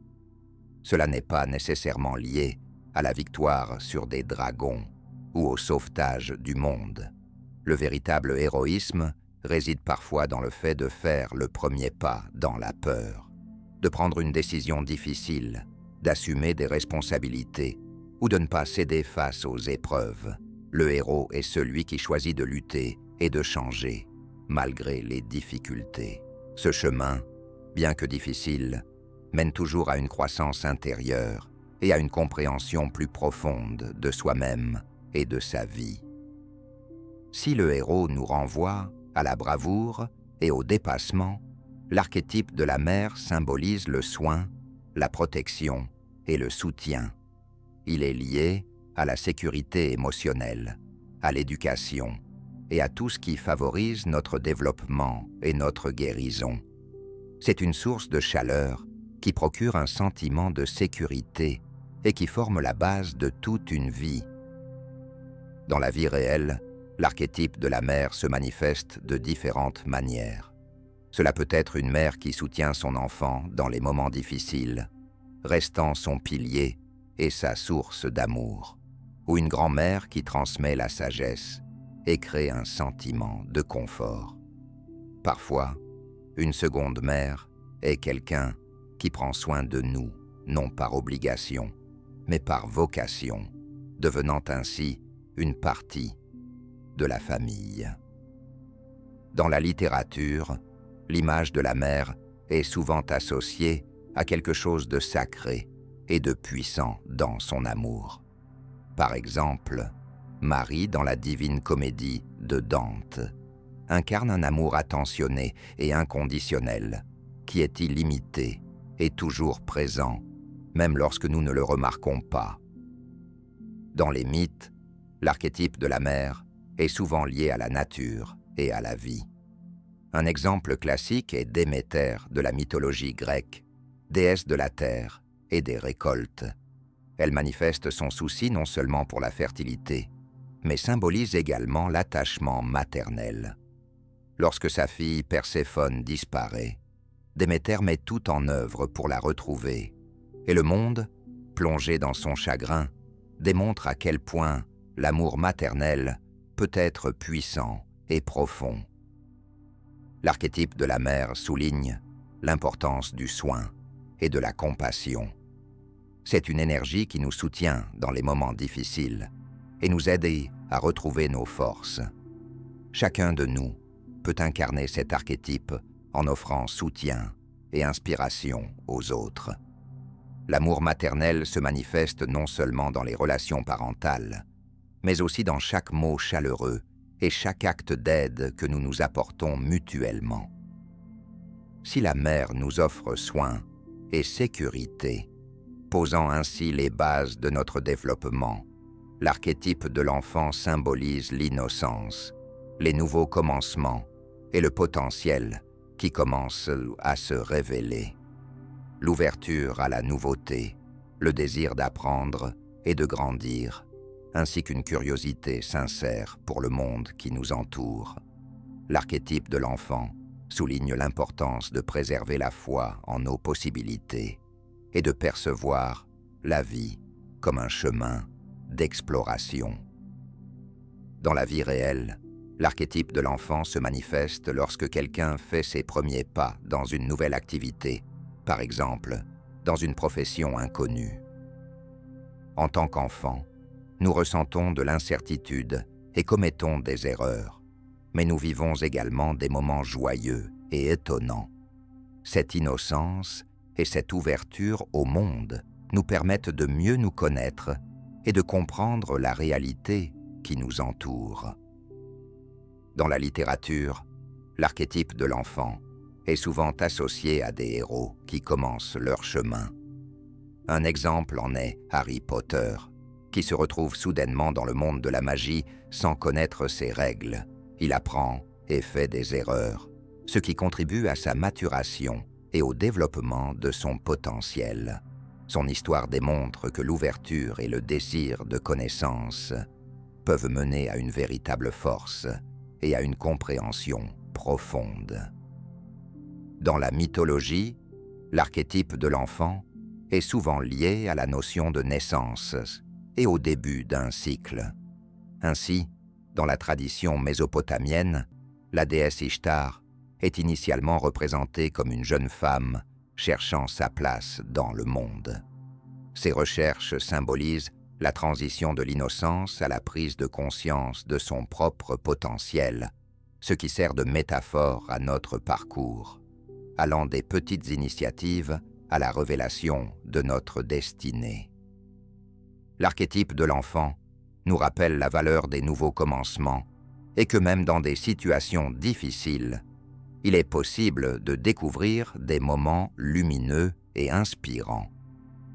cela n'est pas nécessairement lié à la victoire sur des dragons ou au sauvetage du monde. Le véritable héroïsme réside parfois dans le fait de faire le premier pas dans la peur, de prendre une décision difficile, d'assumer des responsabilités ou de ne pas céder face aux épreuves. Le héros est celui qui choisit de lutter et de changer, malgré les difficultés. Ce chemin, bien que difficile, mène toujours à une croissance intérieure et à une compréhension plus profonde de soi-même et de sa vie. Si le héros nous renvoie à la bravoure et au dépassement, l'archétype de la mère symbolise le soin, la protection et le soutien. Il est lié à la sécurité émotionnelle, à l'éducation et à tout ce qui favorise notre développement et notre guérison. C'est une source de chaleur qui procure un sentiment de sécurité et qui forme la base de toute une vie. Dans la vie réelle, l'archétype de la mère se manifeste de différentes manières. Cela peut être une mère qui soutient son enfant dans les moments difficiles, restant son pilier et sa source d'amour, ou une grand-mère qui transmet la sagesse et crée un sentiment de confort. Parfois, une seconde mère est quelqu'un qui prend soin de nous, non par obligation, mais par vocation, devenant ainsi une partie de la famille. Dans la littérature, l'image de la mère est souvent associée à quelque chose de sacré et de puissant dans son amour. Par exemple, Marie, dans la Divine Comédie de Dante, incarne un amour attentionné et inconditionnel, qui est illimité et toujours présent, même lorsque nous ne le remarquons pas. Dans les mythes, l'archétype de la mère est souvent lié à la nature et à la vie. Un exemple classique est Déméter de la mythologie grecque, déesse de la terre et des récoltes. Elle manifeste son souci non seulement pour la fertilité, mais symbolise également l'attachement maternel. Lorsque sa fille Perséphone disparaît, Déméter met tout en œuvre pour la retrouver, et le monde, plongé dans son chagrin, démontre à quel point l'amour maternel peut être puissant et profond. L'archétype de la mère souligne l'importance du soin et de la compassion. C'est une énergie qui nous soutient dans les moments difficiles et nous aide à retrouver nos forces. Chacun de nous peut incarner cet archétype en offrant soutien et inspiration aux autres. L'amour maternel se manifeste non seulement dans les relations parentales, mais aussi dans chaque mot chaleureux et chaque acte d'aide que nous nous apportons mutuellement. Si la mère nous offre soin et sécurité, posant ainsi les bases de notre développement, l'archétype de l'enfant symbolise l'innocence, les nouveaux commencements et le potentiel qui commence à se révéler. L'ouverture à la nouveauté, le désir d'apprendre et de grandir, ainsi qu'une curiosité sincère pour le monde qui nous entoure. L'archétype de l'enfant souligne l'importance de préserver la foi en nos possibilités et de percevoir la vie comme un chemin d'exploration. Dans la vie réelle, l'archétype de l'enfant se manifeste lorsque quelqu'un fait ses premiers pas dans une nouvelle activité, par exemple, dans une profession inconnue. En tant qu'enfant, nous ressentons de l'incertitude et commettons des erreurs, mais nous vivons également des moments joyeux et étonnants. Cette innocence et cette ouverture au monde nous permettent de mieux nous connaître et de comprendre la réalité qui nous entoure. Dans la littérature, l'archétype de l'enfant est souvent associé à des héros qui commencent leur chemin. Un exemple en est Harry Potter, qui se retrouve soudainement dans le monde de la magie sans connaître ses règles. Il apprend et fait des erreurs, ce qui contribue à sa maturation et au développement de son potentiel. Son histoire démontre que l'ouverture et le désir de connaissance peuvent mener à une véritable force et à une compréhension profonde. Dans la mythologie, l'archétype de l'enfant est souvent liée à la notion de naissance et au début d'un cycle. Ainsi, dans la tradition mésopotamienne, la déesse Ishtar est initialement représentée comme une jeune femme cherchant sa place dans le monde. Ces recherches symbolisent la transition de l'innocence à la prise de conscience de son propre potentiel, ce qui sert de métaphore à notre parcours, allant des petites initiatives à la révélation de notre destinée. L'archétype de l'enfant nous rappelle la valeur des nouveaux commencements et que même dans des situations difficiles, il est possible de découvrir des moments lumineux et inspirants.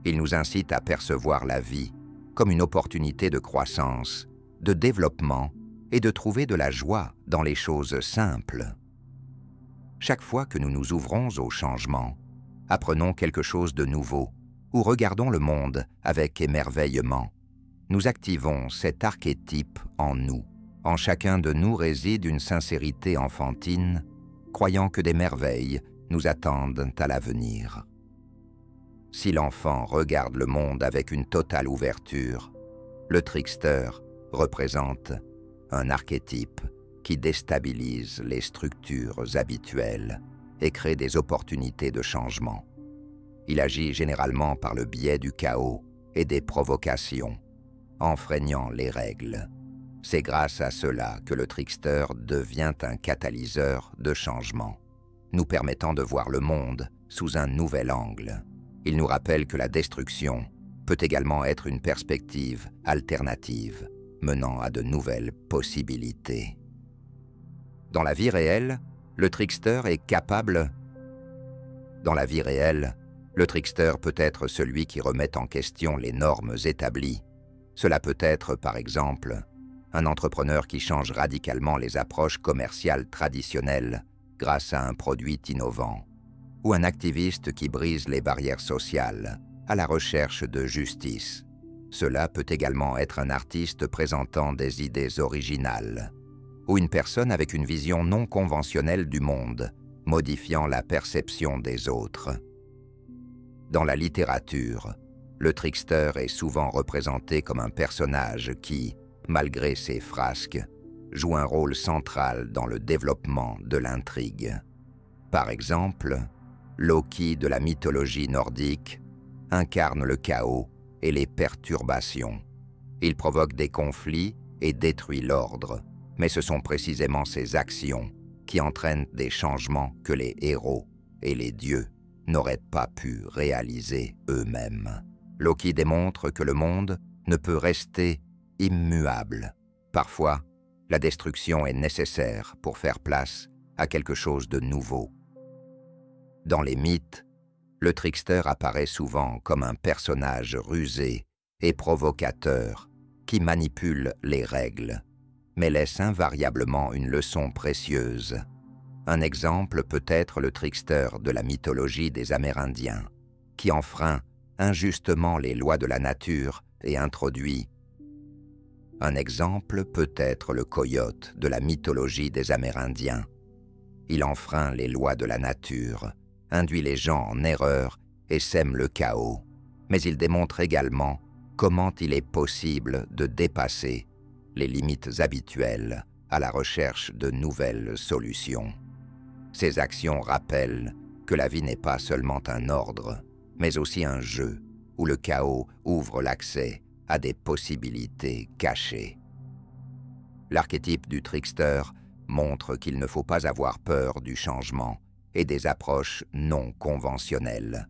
Il nous incite à percevoir la vie comme une opportunité de croissance, de développement et de trouver de la joie dans les choses simples. Chaque fois que nous nous ouvrons au changement, apprenons quelque chose de nouveau ou regardons le monde avec émerveillement, nous activons cet archétype en nous. En chacun de nous réside une sincérité enfantine, croyant que des merveilles nous attendent à l'avenir. Si l'enfant regarde le monde avec une totale ouverture, le trickster représente un archétype qui déstabilise les structures habituelles et crée des opportunités de changement. Il agit généralement par le biais du chaos et des provocations, enfreignant les règles. C'est grâce à cela que le trickster devient un catalyseur de changement, nous permettant de voir le monde sous un nouvel angle. Il nous rappelle que la destruction peut également être une perspective alternative, menant à de nouvelles possibilités. Dans la vie réelle, le trickster est capable... Dans la vie réelle, le trickster peut être celui qui remet en question les normes établies. Cela peut être, par exemple, un entrepreneur qui change radicalement les approches commerciales traditionnelles grâce à un produit innovant, ou un activiste qui brise les barrières sociales à la recherche de justice. Cela peut également être un artiste présentant des idées originales, ou une personne avec une vision non conventionnelle du monde, modifiant la perception des autres. Dans la littérature, le trickster est souvent représenté comme un personnage qui, malgré ses frasques, joue un rôle central dans le développement de l'intrigue. Par exemple, Loki de la mythologie nordique incarne le chaos et les perturbations. Il provoque des conflits et détruit l'ordre, mais ce sont précisément ses actions qui entraînent des changements que les héros et les dieux n'auraient pas pu réaliser eux-mêmes. Loki démontre que le monde ne peut rester immuable. Parfois, la destruction est nécessaire pour faire place à quelque chose de nouveau. Dans les mythes, le trickster apparaît souvent comme un personnage rusé et provocateur qui manipule les règles, mais laisse invariablement une leçon précieuse. Un exemple peut être le trickster de la mythologie des Amérindiens, qui enfreint injustement les lois de la nature et introduit. Un exemple peut être le coyote de la mythologie des Amérindiens. Il enfreint les lois de la nature, induit les gens en erreur et sème le chaos, mais il démontre également comment il est possible de dépasser les limites habituelles à la recherche de nouvelles solutions. Ces actions rappellent que la vie n'est pas seulement un ordre, mais aussi un jeu où le chaos ouvre l'accès à des possibilités cachées. L'archétype du trickster montre qu'il ne faut pas avoir peur du changement et des approches non conventionnelles.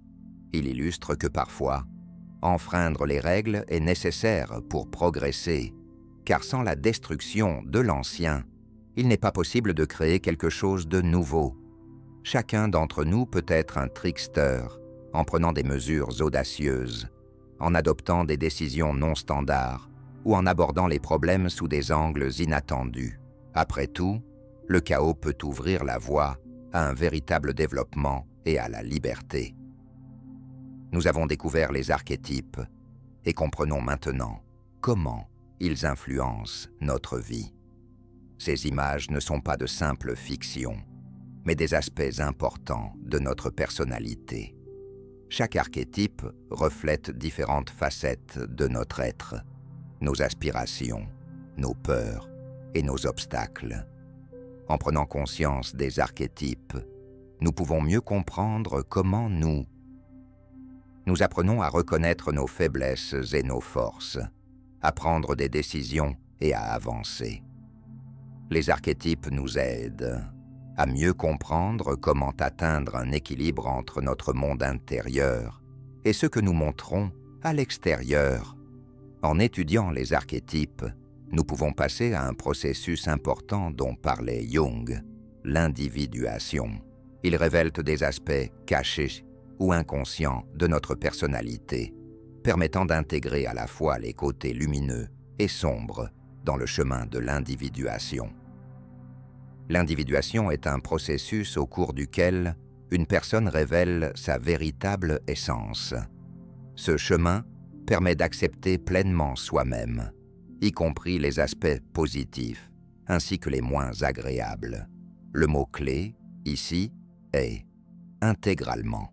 Il illustre que parfois, enfreindre les règles est nécessaire pour progresser, car sans la destruction de l'ancien, il n'est pas possible de créer quelque chose de nouveau. Chacun d'entre nous peut être un trickster en prenant des mesures audacieuses, en adoptant des décisions non standards ou en abordant les problèmes sous des angles inattendus. Après tout, le chaos peut ouvrir la voie à un véritable développement et à la liberté. Nous avons découvert les archétypes et comprenons maintenant comment ils influencent notre vie. Ces images ne sont pas de simples fictions, mais des aspects importants de notre personnalité. Chaque archétype reflète différentes facettes de notre être, nos aspirations, nos peurs et nos obstacles. En prenant conscience des archétypes, nous pouvons mieux comprendre comment nous apprenons à reconnaître nos faiblesses et nos forces, à prendre des décisions et à avancer. Les archétypes nous aident à mieux comprendre comment atteindre un équilibre entre notre monde intérieur et ce que nous montrons à l'extérieur. En étudiant les archétypes, nous pouvons passer à un processus important dont parlait Jung, l'individuation. Ils révèlent des aspects cachés ou inconscients de notre personnalité, permettant d'intégrer à la fois les côtés lumineux et sombres dans le chemin de l'individuation. L'individuation est un processus au cours duquel une personne révèle sa véritable essence. Ce chemin permet d'accepter pleinement soi-même, y compris les aspects positifs ainsi que les moins agréables. Le mot-clé, ici, est « intégralement ».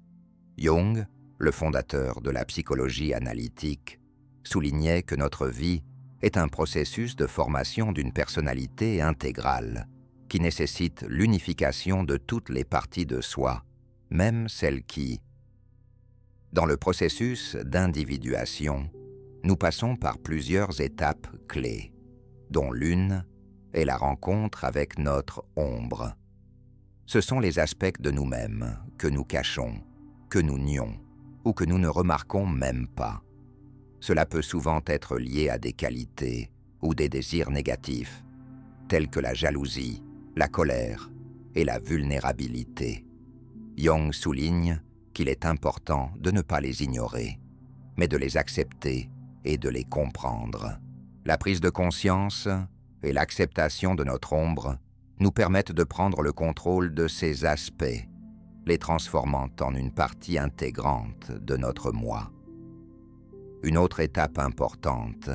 Jung, le fondateur de la psychologie analytique, soulignait que notre vie est un processus de formation d'une personnalité intégrale qui nécessite l'unification de toutes les parties de soi, même celles qui... Dans le processus d'individuation, nous passons par plusieurs étapes clés, dont l'une est la rencontre avec notre ombre. Ce sont les aspects de nous-mêmes que nous cachons, que nous nions ou que nous ne remarquons même pas. Cela peut souvent être lié à des qualités ou des désirs négatifs, tels que la jalousie, la colère et la vulnérabilité. Jung souligne qu'il est important de ne pas les ignorer, mais de les accepter et de les comprendre. La prise de conscience et l'acceptation de notre ombre nous permettent de prendre le contrôle de ces aspects, les transformant en une partie intégrante de notre moi. Une autre étape importante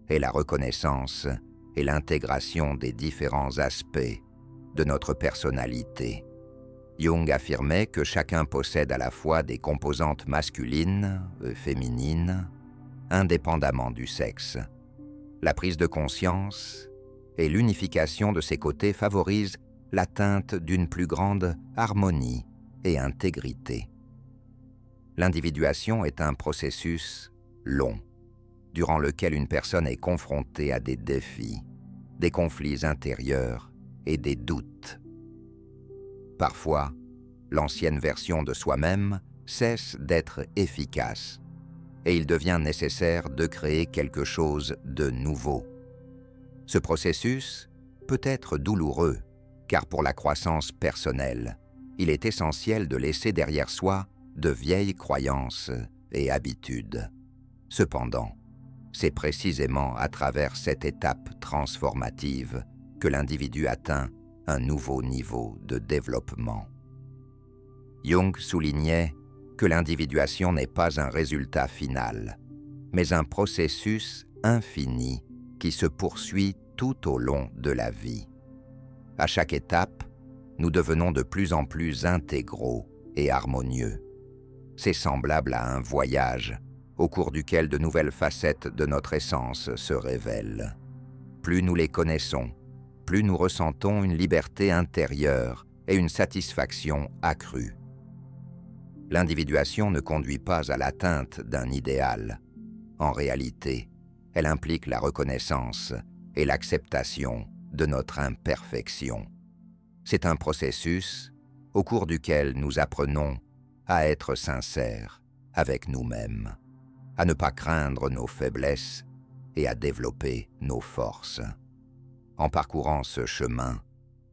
est la reconnaissance et l'intégration des différents aspects de notre personnalité. Jung affirmait que chacun possède à la fois des composantes masculines et féminines, indépendamment du sexe. La prise de conscience et l'unification de ces côtés favorisent l'atteinte d'une plus grande harmonie et intégrité. L'individuation est un processus long, durant lequel une personne est confrontée à des défis, des conflits intérieurs et des doutes. Parfois, l'ancienne version de soi-même cesse d'être efficace et il devient nécessaire de créer quelque chose de nouveau. Ce processus peut être douloureux, car pour la croissance personnelle, il est essentiel de laisser derrière soi de vieilles croyances et habitudes. Cependant, c'est précisément à travers cette étape transformative que l'individu atteint un nouveau niveau de développement. Jung soulignait que l'individuation n'est pas un résultat final, mais un processus infini qui se poursuit tout au long de la vie. À chaque étape, nous devenons de plus en plus intégraux et harmonieux. C'est semblable à un voyage au cours duquel de nouvelles facettes de notre essence se révèlent. Plus nous les connaissons, plus nous ressentons une liberté intérieure et une satisfaction accrue. L'individuation ne conduit pas à l'atteinte d'un idéal. En réalité, elle implique la reconnaissance et l'acceptation de notre imperfection. C'est un processus au cours duquel nous apprenons à être sincères avec nous-mêmes, à ne pas craindre nos faiblesses et à développer nos forces. En parcourant ce chemin,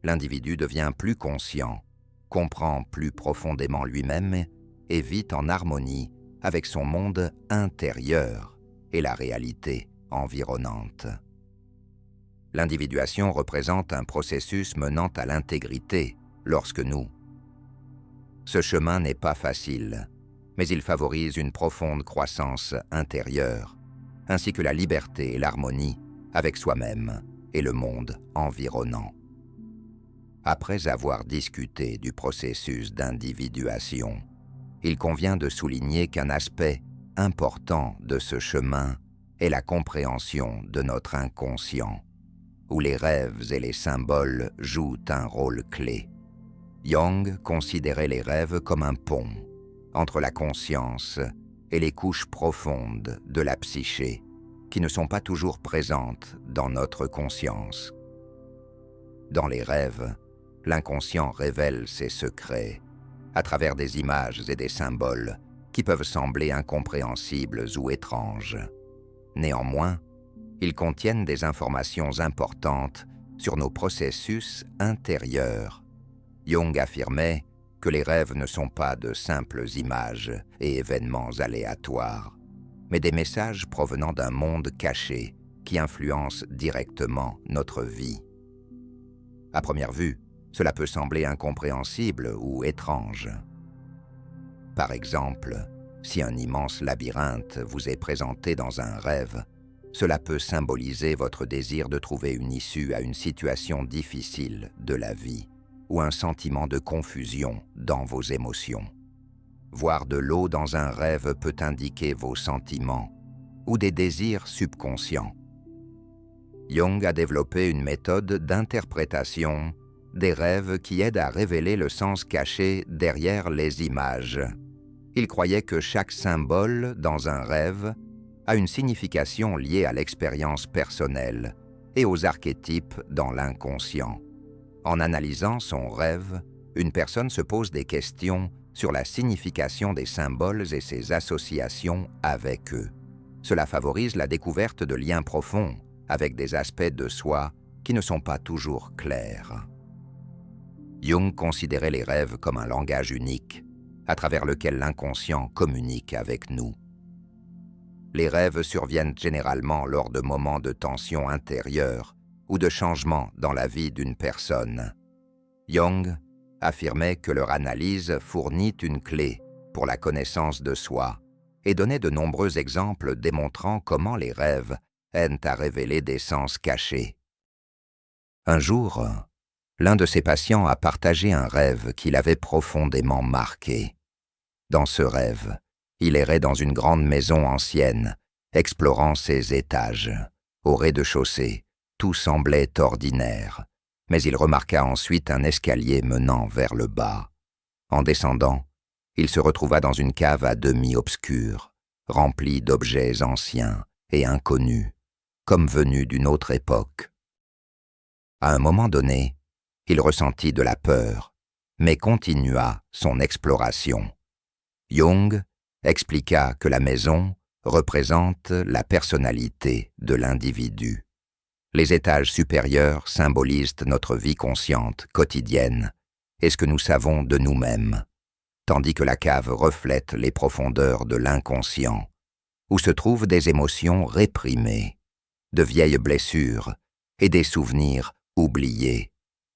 l'individu devient plus conscient, comprend plus profondément lui-même et vit en harmonie avec son monde intérieur et la réalité environnante. L'individuation représente un processus menant à l'intégrité lorsque nous. Ce chemin n'est pas facile, mais il favorise une profonde croissance intérieure, ainsi que la liberté et l'harmonie avec soi-même et le monde environnant. Après avoir discuté du processus d'individuation, il convient de souligner qu'un aspect important de ce chemin est la compréhension de notre inconscient, où les rêves et les symboles jouent un rôle clé. Jung considérait les rêves comme un pont entre la conscience et les couches profondes de la psyché, qui ne sont pas toujours présentes dans notre conscience. Dans les rêves, l'inconscient révèle ses secrets à travers des images et des symboles qui peuvent sembler incompréhensibles ou étranges. Néanmoins, ils contiennent des informations importantes sur nos processus intérieurs. Jung affirmait que les rêves ne sont pas de simples images et événements aléatoires, mais des messages provenant d'un monde caché qui influence directement notre vie. À première vue, cela peut sembler incompréhensible ou étrange. Par exemple, si un immense labyrinthe vous est présenté dans un rêve, cela peut symboliser votre désir de trouver une issue à une situation difficile de la vie ou un sentiment de confusion dans vos émotions. Voir de l'eau dans un rêve peut indiquer vos sentiments ou des désirs subconscients. Jung a développé une méthode d'interprétation des rêves qui aide à révéler le sens caché derrière les images. Il croyait que chaque symbole dans un rêve a une signification liée à l'expérience personnelle et aux archétypes dans l'inconscient. En analysant son rêve, une personne se pose des questions sur la signification des symboles et ses associations avec eux. Cela favorise la découverte de liens profonds avec des aspects de soi qui ne sont pas toujours clairs. Jung considérait les rêves comme un langage unique, à travers lequel l'inconscient communique avec nous. Les rêves surviennent généralement lors de moments de tension intérieure ou de changement dans la vie d'une personne. Jung affirmait que leur analyse fournit une clé pour la connaissance de soi et donnait de nombreux exemples démontrant comment les rêves aident à révéler des sens cachés. Un jour, l'un de ses patients a partagé un rêve qui l'avait profondément marqué. Dans ce rêve, il errait dans une grande maison ancienne, explorant ses étages. Au rez-de-chaussée, tout semblait ordinaire, mais il remarqua ensuite un escalier menant vers le bas. En descendant, il se retrouva dans une cave à demi obscure, remplie d'objets anciens et inconnus, comme venus d'une autre époque. À un moment donné, il ressentit de la peur, mais continua son exploration. Jung expliqua que la maison représente la personnalité de l'individu. Les étages supérieurs symbolisent notre vie consciente, quotidienne, et ce que nous savons de nous-mêmes, tandis que la cave reflète les profondeurs de l'inconscient, où se trouvent des émotions réprimées, de vieilles blessures et des souvenirs oubliés.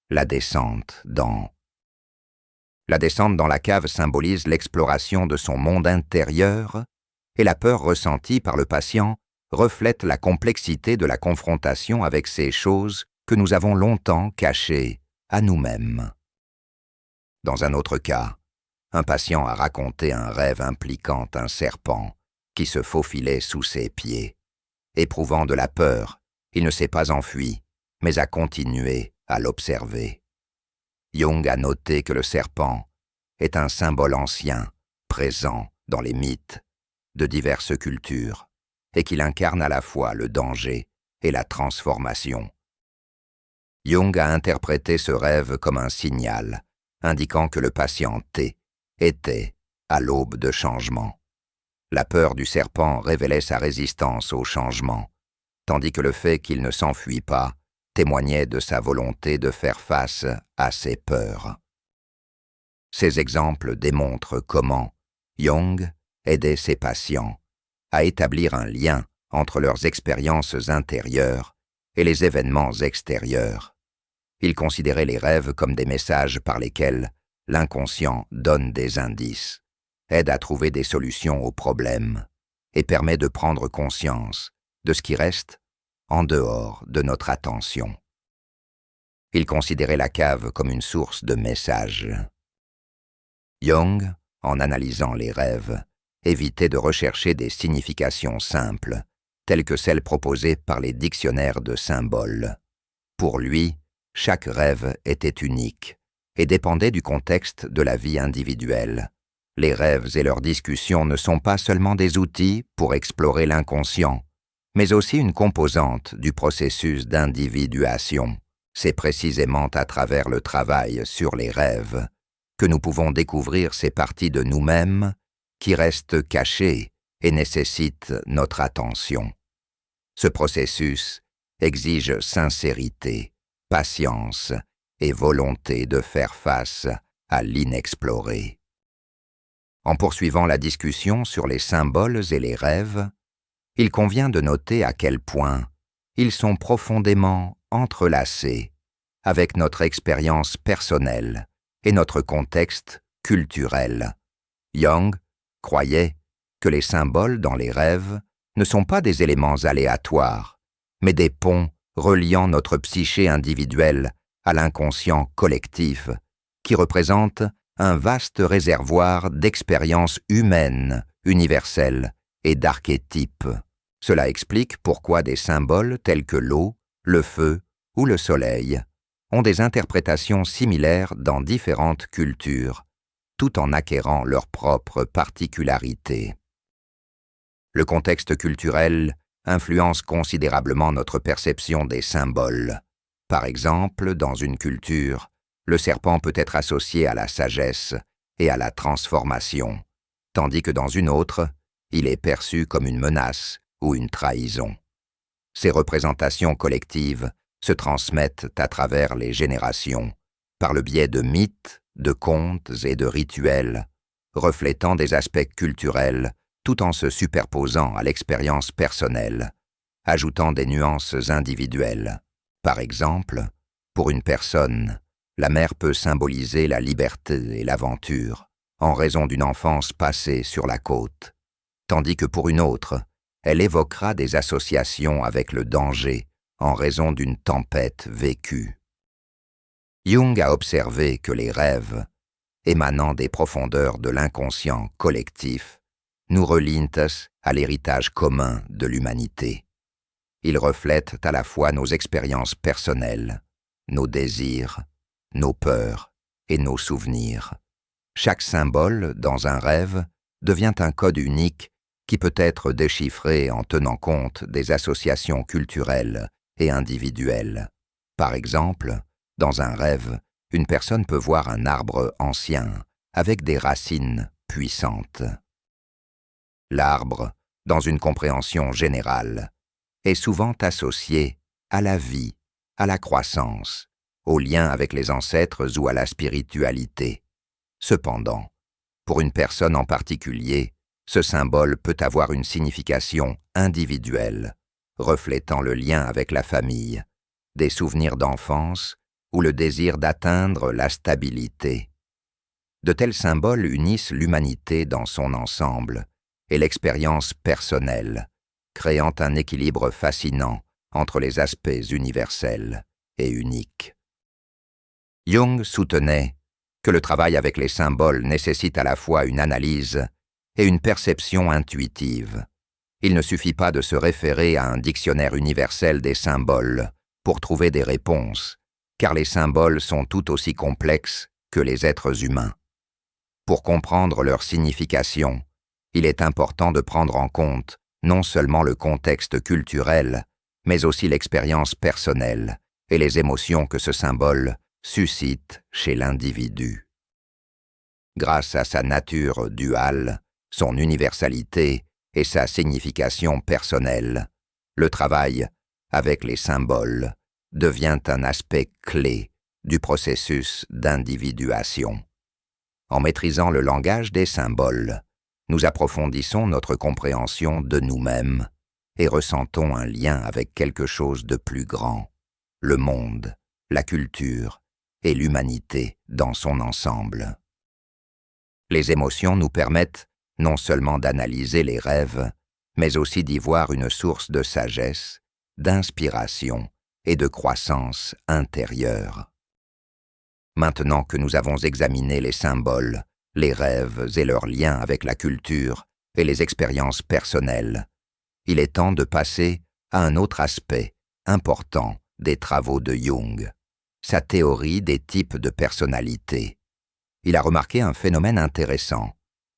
La descente dans la cave symbolise l'exploration de son monde intérieur et la peur ressentie par le patient reflète la complexité de la confrontation avec ces choses que nous avons longtemps cachées à nous-mêmes. Dans un autre cas, un patient a raconté un rêve impliquant un serpent qui se faufilait sous ses pieds. Éprouvant de la peur, il ne s'est pas enfui, mais a continué à l'observer. Jung a noté que le serpent est un symbole ancien, présent dans les mythes de diverses cultures, et qu'il incarne à la fois le danger et la transformation. Jung a interprété ce rêve comme un signal, indiquant que le patient T était à l'aube de changement. La peur du serpent révélait sa résistance au changement, tandis que le fait qu'il ne s'enfuit pas témoignait de sa volonté de faire face à ses peurs. Ces exemples démontrent comment Jung aidait ses patients à établir un lien entre leurs expériences intérieures et les événements extérieurs. Il considérait les rêves comme des messages par lesquels l'inconscient donne des indices, aide à trouver des solutions aux problèmes et permet de prendre conscience de ce qui reste en dehors de notre attention. Il considérait la cave comme une source de messages. Jung en analysant les rêves, éviter de rechercher des significations simples, telles que celles proposées par les dictionnaires de symboles. Pour lui, chaque rêve était unique et dépendait du contexte de la vie individuelle. Les rêves et leurs discussions ne sont pas seulement des outils pour explorer l'inconscient, mais aussi une composante du processus d'individuation. C'est précisément à travers le travail sur les rêves que nous pouvons découvrir ces parties de nous-mêmes qui restent cachées et nécessitent notre attention. Ce processus exige sincérité, patience et volonté de faire face à l'inexploré. En poursuivant la discussion sur les symboles et les rêves, il convient de noter à quel point ils sont profondément entrelacés avec notre expérience personnelle et notre contexte culturel. Jung croyait que les symboles dans les rêves ne sont pas des éléments aléatoires, mais des ponts reliant notre psyché individuelle à l'inconscient collectif, qui représente un vaste réservoir d'expériences humaines, universelles et d'archétypes. Cela explique pourquoi des symboles tels que l'eau, le feu ou le soleil ont des interprétations similaires dans différentes cultures, tout en acquérant leurs propres particularités. Le contexte culturel influence considérablement notre perception des symboles. Par exemple, dans une culture, le serpent peut être associé à la sagesse et à la transformation, tandis que dans une autre, il est perçu comme une menace ou une trahison. Ces représentations collectives se transmettent à travers les générations, par le biais de mythes, de contes et de rituels, reflétant des aspects culturels tout en se superposant à l'expérience personnelle, ajoutant des nuances individuelles. Par exemple, pour une personne, la mer peut symboliser la liberté et l'aventure, en raison d'une enfance passée sur la côte, tandis que pour une autre, elle évoquera des associations avec le danger en raison d'une tempête vécue. Jung a observé que les rêves, émanant des profondeurs de l'inconscient collectif, nous relient à l'héritage commun de l'humanité. Ils reflètent à la fois nos expériences personnelles, nos désirs, nos peurs et nos souvenirs. Chaque symbole, dans un rêve, devient un code unique qui peut être déchiffré en tenant compte des associations culturelles et individuelles. Par exemple, dans un rêve, une personne peut voir un arbre ancien avec des racines puissantes. L'arbre, dans une compréhension générale, est souvent associé à la vie, à la croissance, au lien avec les ancêtres ou à la spiritualité. Cependant, pour une personne en particulier, ce symbole peut avoir une signification individuelle, reflétant le lien avec la famille, des souvenirs d'enfance ou le désir d'atteindre la stabilité. De tels symboles unissent l'humanité dans son ensemble et l'expérience personnelle, créant un équilibre fascinant entre les aspects universels et uniques. Jung soutenait que le travail avec les symboles nécessite à la fois une analyse et une perception intuitive. Il ne suffit pas de se référer à un dictionnaire universel des symboles pour trouver des réponses, car les symboles sont tout aussi complexes que les êtres humains. Pour comprendre leur signification, il est important de prendre en compte non seulement le contexte culturel, mais aussi l'expérience personnelle et les émotions que ce symbole suscite chez l'individu. Grâce à sa nature duale, son universalité et sa signification personnelle, le travail avec les symboles devient un aspect clé du processus d'individuation. En maîtrisant le langage des symboles, nous approfondissons notre compréhension de nous-mêmes et ressentons un lien avec quelque chose de plus grand, le monde, la culture et l'humanité dans son ensemble. Les émotions nous permettent non seulement d'analyser les rêves, mais aussi d'y voir une source de sagesse, d'inspiration et de croissance intérieure. Maintenant que nous avons examiné les symboles, les rêves et leurs liens avec la culture et les expériences personnelles. Il est temps de passer à un autre aspect important des travaux de Jung, sa théorie des types de personnalité. Il a remarqué un phénomène intéressant.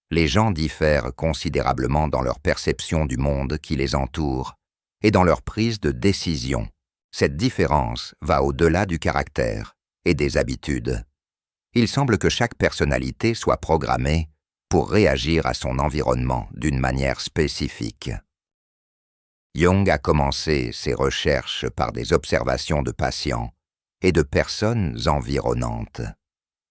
Les gens diffèrent considérablement dans leur perception du monde qui les entoure et dans leur prise de décision. Cette différence va au-delà du caractère et des habitudes. Il semble que chaque personnalité soit programmée pour réagir à son environnement d'une manière spécifique. Jung a commencé ses recherches par des observations de patients et de personnes environnantes.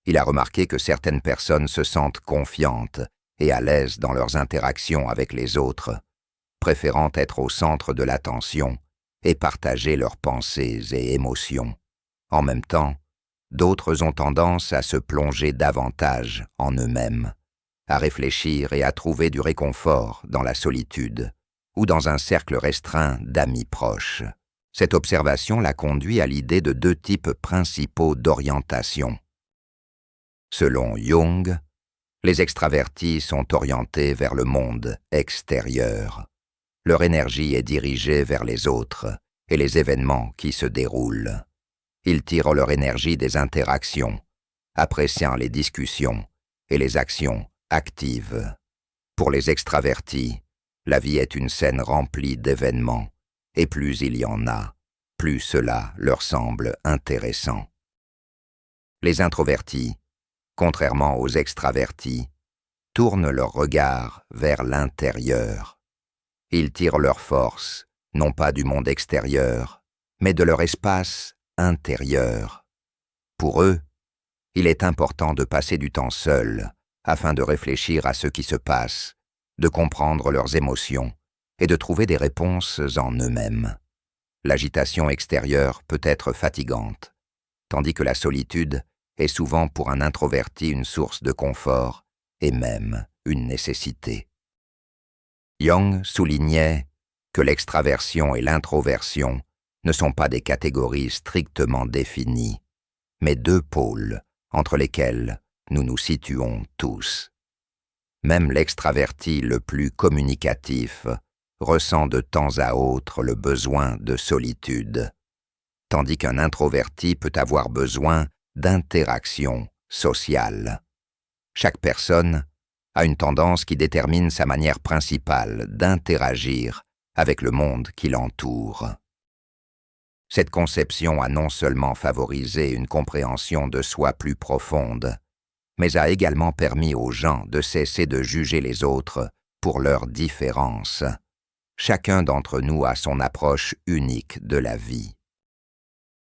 Il a remarqué que certaines personnes se sentent confiantes et à l'aise dans leurs interactions avec les autres, préférant être au centre de l'attention et partager leurs pensées et émotions. En même temps, d'autres ont tendance à se plonger davantage en eux-mêmes, à réfléchir et à trouver du réconfort dans la solitude ou dans un cercle restreint d'amis proches. Cette observation l'a conduit à l'idée de deux types principaux d'orientation. Selon Jung, les extravertis sont orientés vers le monde extérieur. Leur énergie est dirigée vers les autres et les événements qui se déroulent. Ils tirent leur énergie des interactions, appréciant les discussions et les actions actives. Pour les extravertis, la vie est une scène remplie d'événements, et plus il y en a, plus cela leur semble intéressant. Les introvertis, contrairement aux extravertis, tournent leur regard vers l'intérieur. Ils tirent leur force, non pas du monde extérieur, mais de leur espace intérieur. Pour eux, il est important de passer du temps seul, afin de réfléchir à ce qui se passe, de comprendre leurs émotions et de trouver des réponses en eux-mêmes. L'agitation extérieure peut être fatigante, tandis que la solitude est souvent pour un introverti une source de confort et même une nécessité. Jung soulignait que l'extraversion et l'introversion ne sont pas des catégories strictement définies, mais deux pôles entre lesquels nous nous situons tous. Même l'extraverti le plus communicatif ressent de temps à autre le besoin de solitude, tandis qu'un introverti peut avoir besoin d'interaction sociale. Chaque personne a une tendance qui détermine sa manière principale d'interagir avec le monde qui l'entoure. Cette conception a non seulement favorisé une compréhension de soi plus profonde, mais a également permis aux gens de cesser de juger les autres pour leurs différences. Chacun d'entre nous a son approche unique de la vie.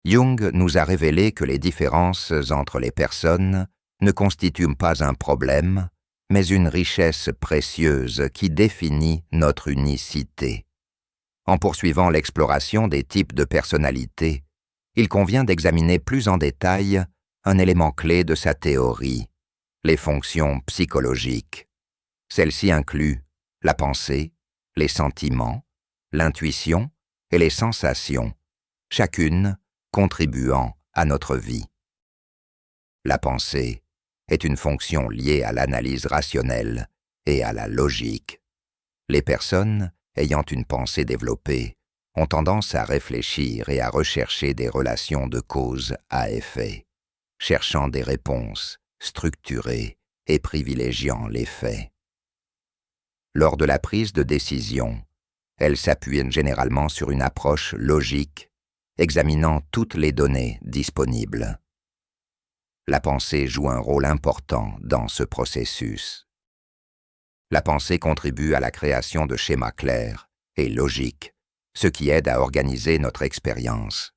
Jung nous a révélé que les différences entre les personnes ne constituent pas un problème, mais une richesse précieuse qui définit notre unicité. En poursuivant l'exploration des types de personnalités, il convient d'examiner plus en détail un élément clé de sa théorie, les fonctions psychologiques. Celles-ci incluent la pensée, les sentiments, l'intuition et les sensations, chacune contribuant à notre vie. La pensée est une fonction liée à l'analyse rationnelle et à la logique. Les personnes ayant une pensée développée ont tendance à réfléchir et à rechercher des relations de cause à effet, cherchant des réponses structurées et privilégiant les faits. Lors de la prise de décision, elles s'appuient généralement sur une approche logique, examinant toutes les données disponibles. La pensée joue un rôle important dans ce processus. La pensée contribue à la création de schémas clairs et logiques, ce qui aide à organiser notre expérience.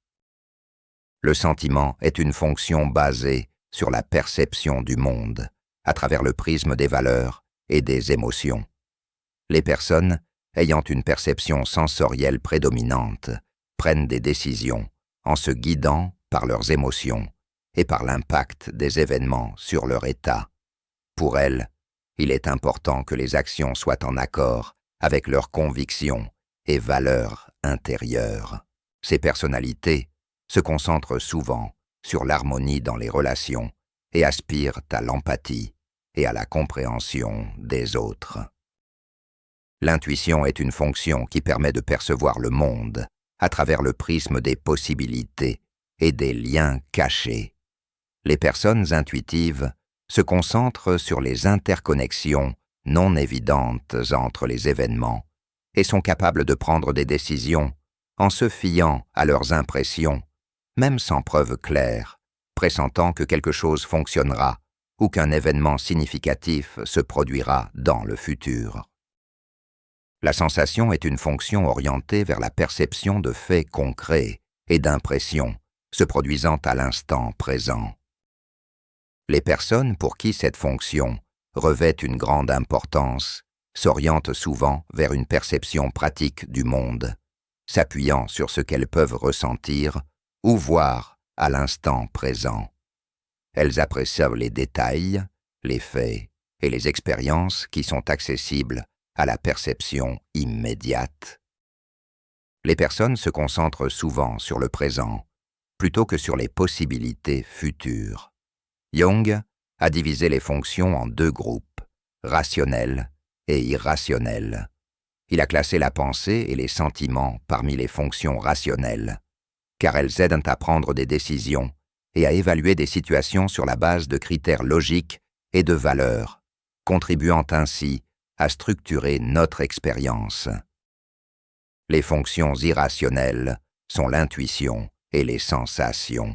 Le sentiment est une fonction basée sur la perception du monde, à travers le prisme des valeurs et des émotions. Les personnes ayant une perception sensorielle prédominante prennent des décisions en se guidant par leurs émotions et par l'impact des événements sur leur état. Pour elles, il est important que les actions soient en accord avec leurs convictions et valeurs intérieures. Ces personnalités se concentrent souvent sur l'harmonie dans les relations et aspirent à l'empathie, et à la compréhension des autres. L'intuition est une fonction qui permet de percevoir le monde à travers le prisme des possibilités et des liens cachés. Les personnes intuitives se concentrent sur les interconnexions non évidentes entre les événements et sont capables de prendre des décisions en se fiant à leurs impressions, même sans preuve claire, pressentant que quelque chose fonctionnera ou qu'un événement significatif se produira dans le futur. La sensation est une fonction orientée vers la perception de faits concrets et d'impressions se produisant à l'instant présent. Les personnes pour qui cette fonction revêt une grande importance s'orientent souvent vers une perception pratique du monde, s'appuyant sur ce qu'elles peuvent ressentir ou voir à l'instant présent. Elles apprécient les détails, les faits et les expériences qui sont accessibles à la perception immédiate. Les personnes se concentrent souvent sur le présent, plutôt que sur les possibilités futures. Jung a divisé les fonctions en deux groupes, rationnels et irrationnels. Il a classé la pensée et les sentiments parmi les fonctions rationnelles, car elles aident à prendre des décisions et à évaluer des situations sur la base de critères logiques et de valeurs, contribuant ainsi à structurer notre expérience. Les fonctions irrationnelles sont l'intuition et les sensations.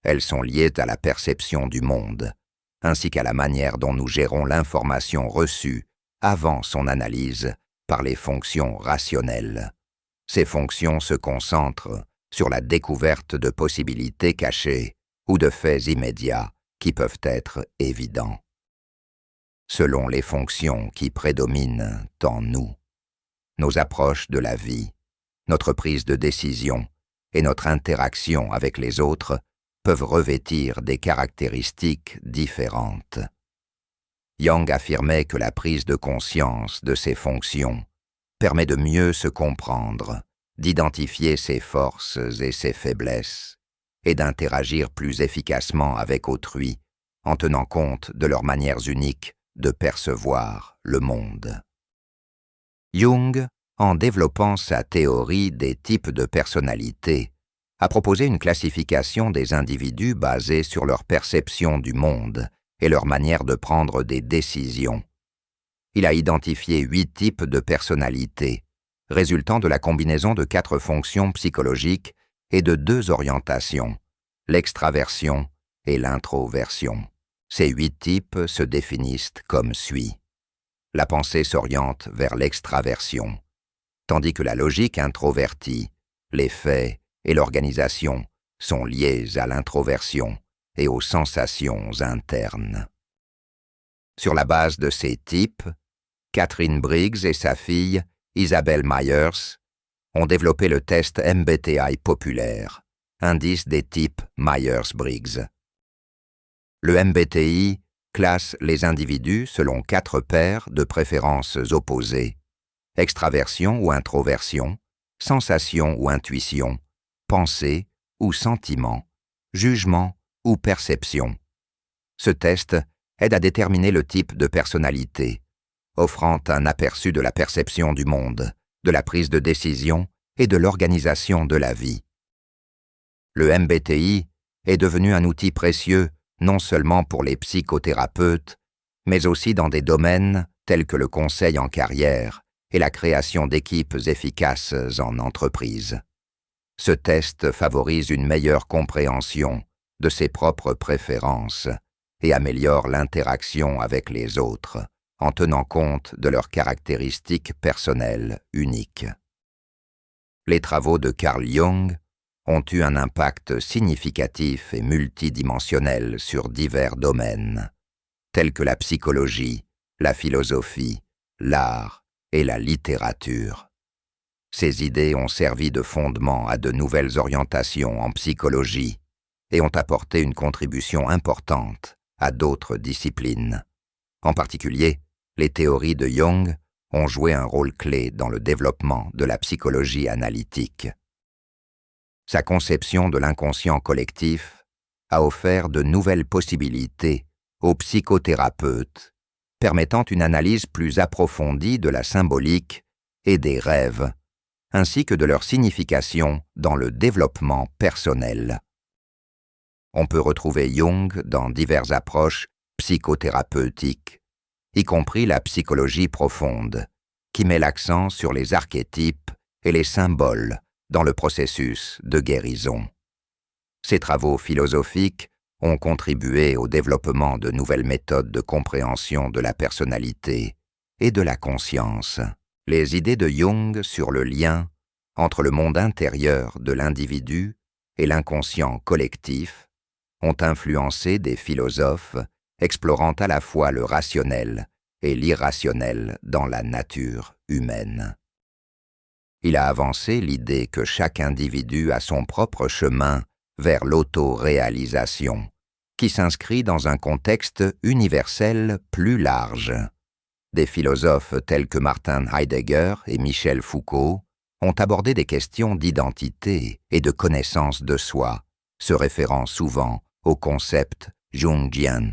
Elles sont liées à la perception du monde, ainsi qu'à la manière dont nous gérons l'information reçue avant son analyse par les fonctions rationnelles. Ces fonctions se concentrent sur la découverte de possibilités cachées ou de faits immédiats qui peuvent être évidents. Selon les fonctions qui prédominent en nous, nos approches de la vie, notre prise de décision et notre interaction avec les autres peuvent revêtir des caractéristiques différentes. Jung affirmait que la prise de conscience de ces fonctions permet de mieux se comprendre, d'identifier ses forces et ses faiblesses, et d'interagir plus efficacement avec autrui en tenant compte de leurs manières uniques de percevoir le monde. Jung, en développant sa théorie des types de personnalités, a proposé une classification des individus basée sur leur perception du monde et leur manière de prendre des décisions. Il a identifié 8 types de personnalités, résultant de la combinaison de 4 fonctions psychologiques et de 2 orientations, l'extraversion et l'introversion. Ces 8 types se définissent comme suit. La pensée s'oriente vers l'extraversion, tandis que la logique introvertie, les faits et l'organisation sont liés à l'introversion et aux sensations internes. Sur la base de ces types, Catherine Briggs et sa fille, Isabel Myers, ont développé le test MBTI populaire, indice des types Myers-Briggs. Le MBTI classe les individus selon 4 paires de préférences opposées: extraversion ou introversion, sensation ou intuition, pensée ou sentiment, jugement ou perception. Ce test aide à déterminer le type de personnalité, offrant un aperçu de la perception du monde, de la prise de décision et de l'organisation de la vie. Le MBTI est devenu un outil précieux non seulement pour les psychothérapeutes, mais aussi dans des domaines tels que le conseil en carrière et la création d'équipes efficaces en entreprise. Ce test favorise une meilleure compréhension de ses propres préférences et améliore l'interaction avec les autres en tenant compte de leurs caractéristiques personnelles uniques. Les travaux de Carl Jung ont eu un impact significatif et multidimensionnel sur divers domaines, tels que la psychologie, la philosophie, l'art et la littérature. Ces idées ont servi de fondement à de nouvelles orientations en psychologie et ont apporté une contribution importante à d'autres disciplines. En particulier, les théories de Jung ont joué un rôle clé dans le développement de la psychologie analytique. Sa conception de l'inconscient collectif a offert de nouvelles possibilités aux psychothérapeutes, permettant une analyse plus approfondie de la symbolique et des rêves, ainsi que de leur signification dans le développement personnel. On peut retrouver Jung dans diverses approches psychothérapeutiques, y compris la psychologie profonde, qui met l'accent sur les archétypes et les symboles dans le processus de guérison. Ces travaux philosophiques ont contribué au développement de nouvelles méthodes de compréhension de la personnalité et de la conscience. Les idées de Jung sur le lien entre le monde intérieur de l'individu et l'inconscient collectif ont influencé des philosophes explorant à la fois le rationnel et l'irrationnel dans la nature humaine. Il a avancé l'idée que chaque individu a son propre chemin vers l'autoréalisation, qui s'inscrit dans un contexte universel plus large. Des philosophes tels que Martin Heidegger et Michel Foucault ont abordé des questions d'identité et de connaissance de soi, se référant souvent au concept jungien.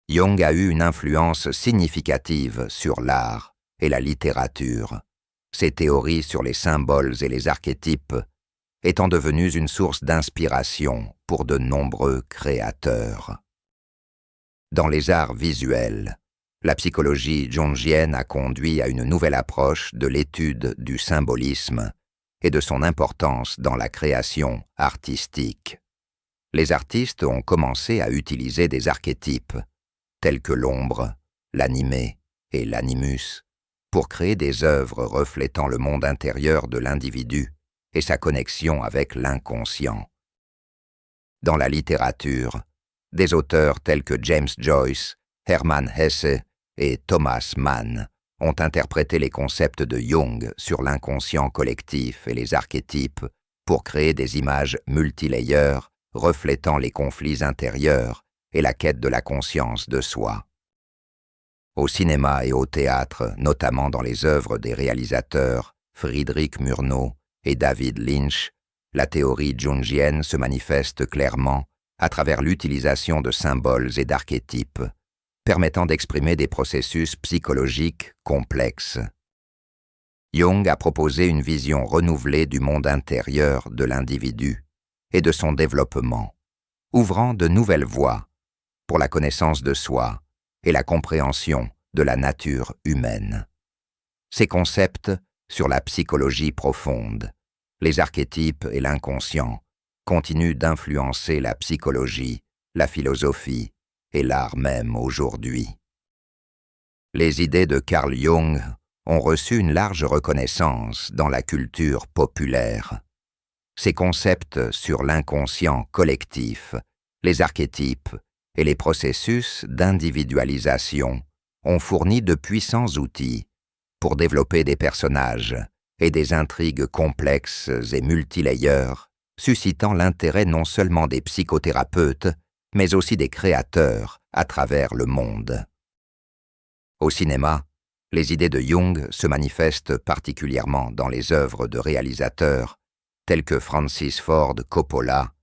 Jung a eu une influence significative sur l'art et la littérature, ses théories sur les symboles et les archétypes étant devenues une source d'inspiration pour de nombreux créateurs. Dans les arts visuels, la psychologie jungienne a conduit à une nouvelle approche de l'étude du symbolisme et de son importance dans la création artistique. Les artistes ont commencé à utiliser des archétypes, tels que l'ombre, l'animé et l'animus, pour créer des œuvres reflétant le monde intérieur de l'individu et sa connexion avec l'inconscient. Dans la littérature, des auteurs tels que James Joyce, Hermann Hesse et Thomas Mann ont interprété les concepts de Jung sur l'inconscient collectif et les archétypes pour créer des images multilayers reflétant les conflits intérieurs et la quête de la conscience de soi. Au cinéma et au théâtre, notamment dans les œuvres des réalisateurs Friedrich Murnau et David Lynch, la théorie jungienne se manifeste clairement à travers l'utilisation de symboles et d'archétypes, permettant d'exprimer des processus psychologiques complexes. Jung a proposé une vision renouvelée du monde intérieur de l'individu et de son développement, ouvrant de nouvelles voies pour la connaissance de soi et la compréhension de la nature humaine. Ces concepts sur la psychologie profonde, les archétypes et l'inconscient continuent d'influencer la psychologie, la philosophie et l'art même aujourd'hui. Les idées de Carl Jung ont reçu une large reconnaissance dans la culture populaire. Ces concepts sur l'inconscient collectif, les archétypes et les processus d'individualisation ont fourni de puissants outils pour développer des personnages et des intrigues complexes et multilayers, suscitant l'intérêt non seulement des psychothérapeutes, mais aussi des créateurs à travers le monde. Au cinéma, les idées de Jung se manifestent particulièrement dans les œuvres de réalisateurs tels que Francis Ford Coppola,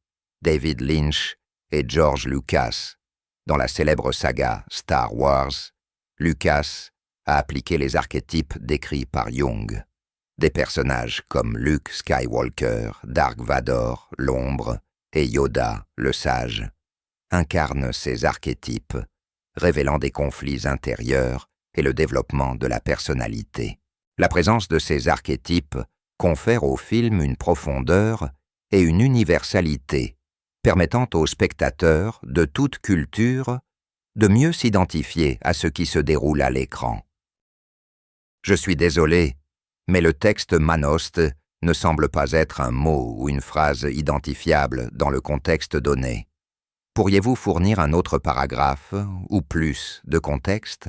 David Lynch et George Lucas. Dans la célèbre saga Star Wars, Lucas a appliqué les archétypes décrits par Jung. Des personnages comme Luke Skywalker, Dark Vador, l'ombre, et Yoda, le sage, incarnent ces archétypes, révélant des conflits intérieurs et le développement de la personnalité. La présence de ces archétypes confère au film une profondeur et une universalité, permettant aux spectateurs de toute culture de mieux s'identifier à ce qui se déroule à l'écran. Je suis désolé, mais le texte Manost ne semble pas être un mot ou une phrase identifiable dans le contexte donné. Pourriez-vous fournir un autre paragraphe ou plus de contexte?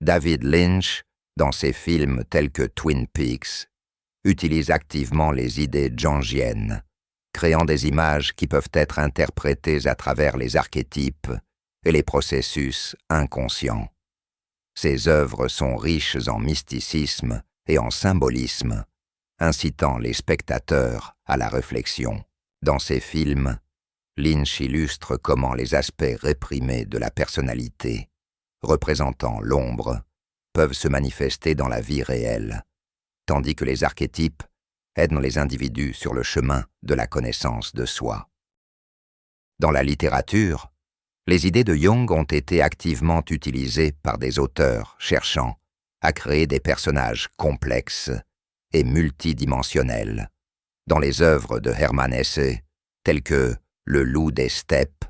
David Lynch, dans ses films tels que Twin Peaks, utilise activement les idées jungiennes, créant des images qui peuvent être interprétées à travers les archétypes et les processus inconscients. Ses œuvres sont riches en mysticisme et en symbolisme, incitant les spectateurs à la réflexion. Dans ses films, Lynch illustre comment les aspects réprimés de la personnalité, représentant l'ombre, peuvent se manifester dans la vie réelle, tandis que les archétypes aident les individus sur le chemin de la connaissance de soi. Dans la littérature, les idées de Jung ont été activement utilisées par des auteurs cherchant à créer des personnages complexes et multidimensionnels. Dans les œuvres de Hermann Hesse, telles que Le loup des steppes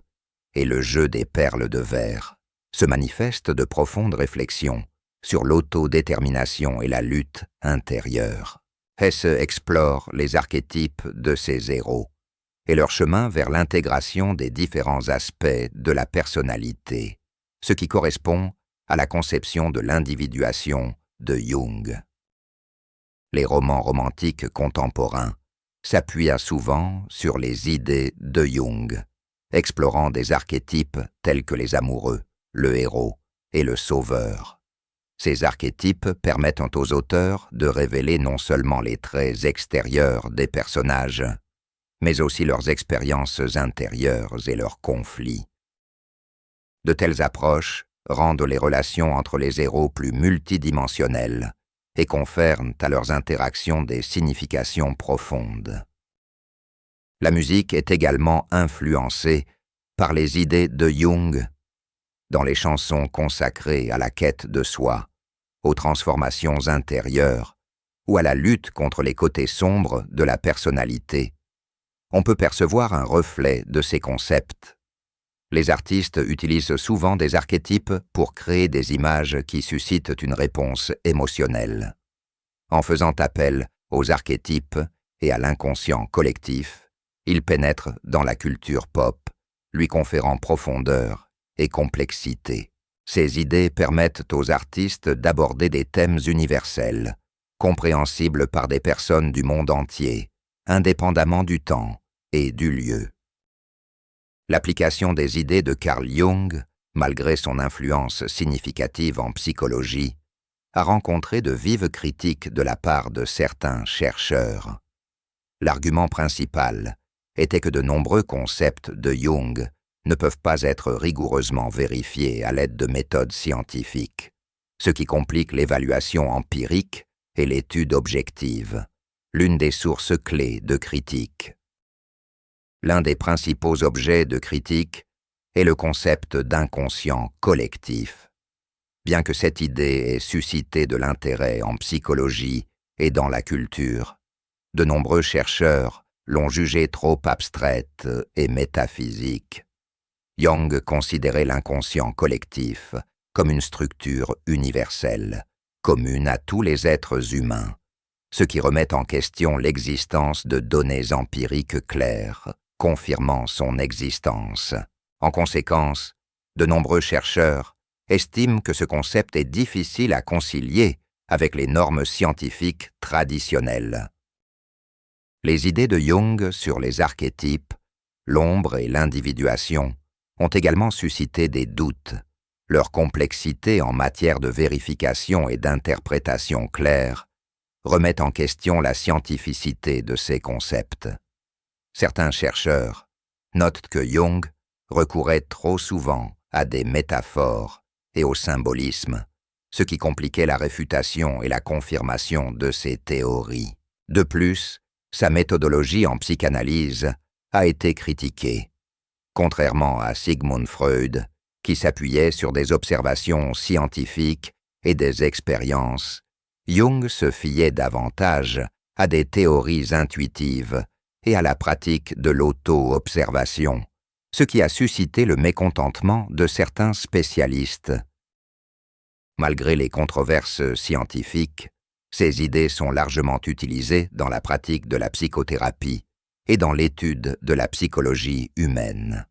et Le jeu des perles de verre, se manifestent de profondes réflexions sur l'autodétermination et la lutte intérieure. Hesse explore les archétypes de ses héros et leur chemin vers l'intégration des différents aspects de la personnalité, ce qui correspond à la conception de l'individuation de Jung. Les romans romantiques contemporains s'appuient souvent sur les idées de Jung, explorant des archétypes tels que les amoureux, le héros et le sauveur. Ces archétypes permettent aux auteurs de révéler non seulement les traits extérieurs des personnages, mais aussi leurs expériences intérieures et leurs conflits. De telles approches rendent les relations entre les héros plus multidimensionnelles et confèrent à leurs interactions des significations profondes. La musique est également influencée par les idées de Jung. Dans les chansons consacrées à la quête de soi, aux transformations intérieures ou à la lutte contre les côtés sombres de la personnalité, on peut percevoir un reflet de ces concepts. Les artistes utilisent souvent des archétypes pour créer des images qui suscitent une réponse émotionnelle. En faisant appel aux archétypes et à l'inconscient collectif, ils pénètrent dans la culture pop, lui conférant profondeur et complexité. Ces idées permettent aux artistes d'aborder des thèmes universels, compréhensibles par des personnes du monde entier, indépendamment du temps et du lieu. L'application des idées de Carl Jung, malgré son influence significative en psychologie, a rencontré de vives critiques de la part de certains chercheurs. L'argument principal était que de nombreux concepts de Jung ne peuvent pas être rigoureusement vérifiés à l'aide de méthodes scientifiques, ce qui complique l'évaluation empirique et l'étude objective, l'une des sources clés de critique. L'un des principaux objets de critique est le concept d'inconscient collectif. Bien que cette idée ait suscité de l'intérêt en psychologie et dans la culture, de nombreux chercheurs l'ont jugée trop abstraite et métaphysique. Jung considérait l'inconscient collectif comme une structure universelle, commune à tous les êtres humains, ce qui remet en question l'existence de données empiriques claires, confirmant son existence. En conséquence, de nombreux chercheurs estiment que ce concept est difficile à concilier avec les normes scientifiques traditionnelles. Les idées de Jung sur les archétypes, l'ombre et l'individuation ont également suscité des doutes. Leur complexité en matière de vérification et d'interprétation claire remet en question la scientificité de ces concepts. Certains chercheurs notent que Jung recourait trop souvent à des métaphores et au symbolisme, ce qui compliquait la réfutation et la confirmation de ses théories. De plus, sa méthodologie en psychanalyse a été critiquée. Contrairement à Sigmund Freud, qui s'appuyait sur des observations scientifiques et des expériences, Jung se fiait davantage à des théories intuitives et à la pratique de l'auto-observation, ce qui a suscité le mécontentement de certains spécialistes. Malgré les controverses scientifiques, ces idées sont largement utilisées dans la pratique de la psychothérapie et dans l'étude de la psychologie humaine.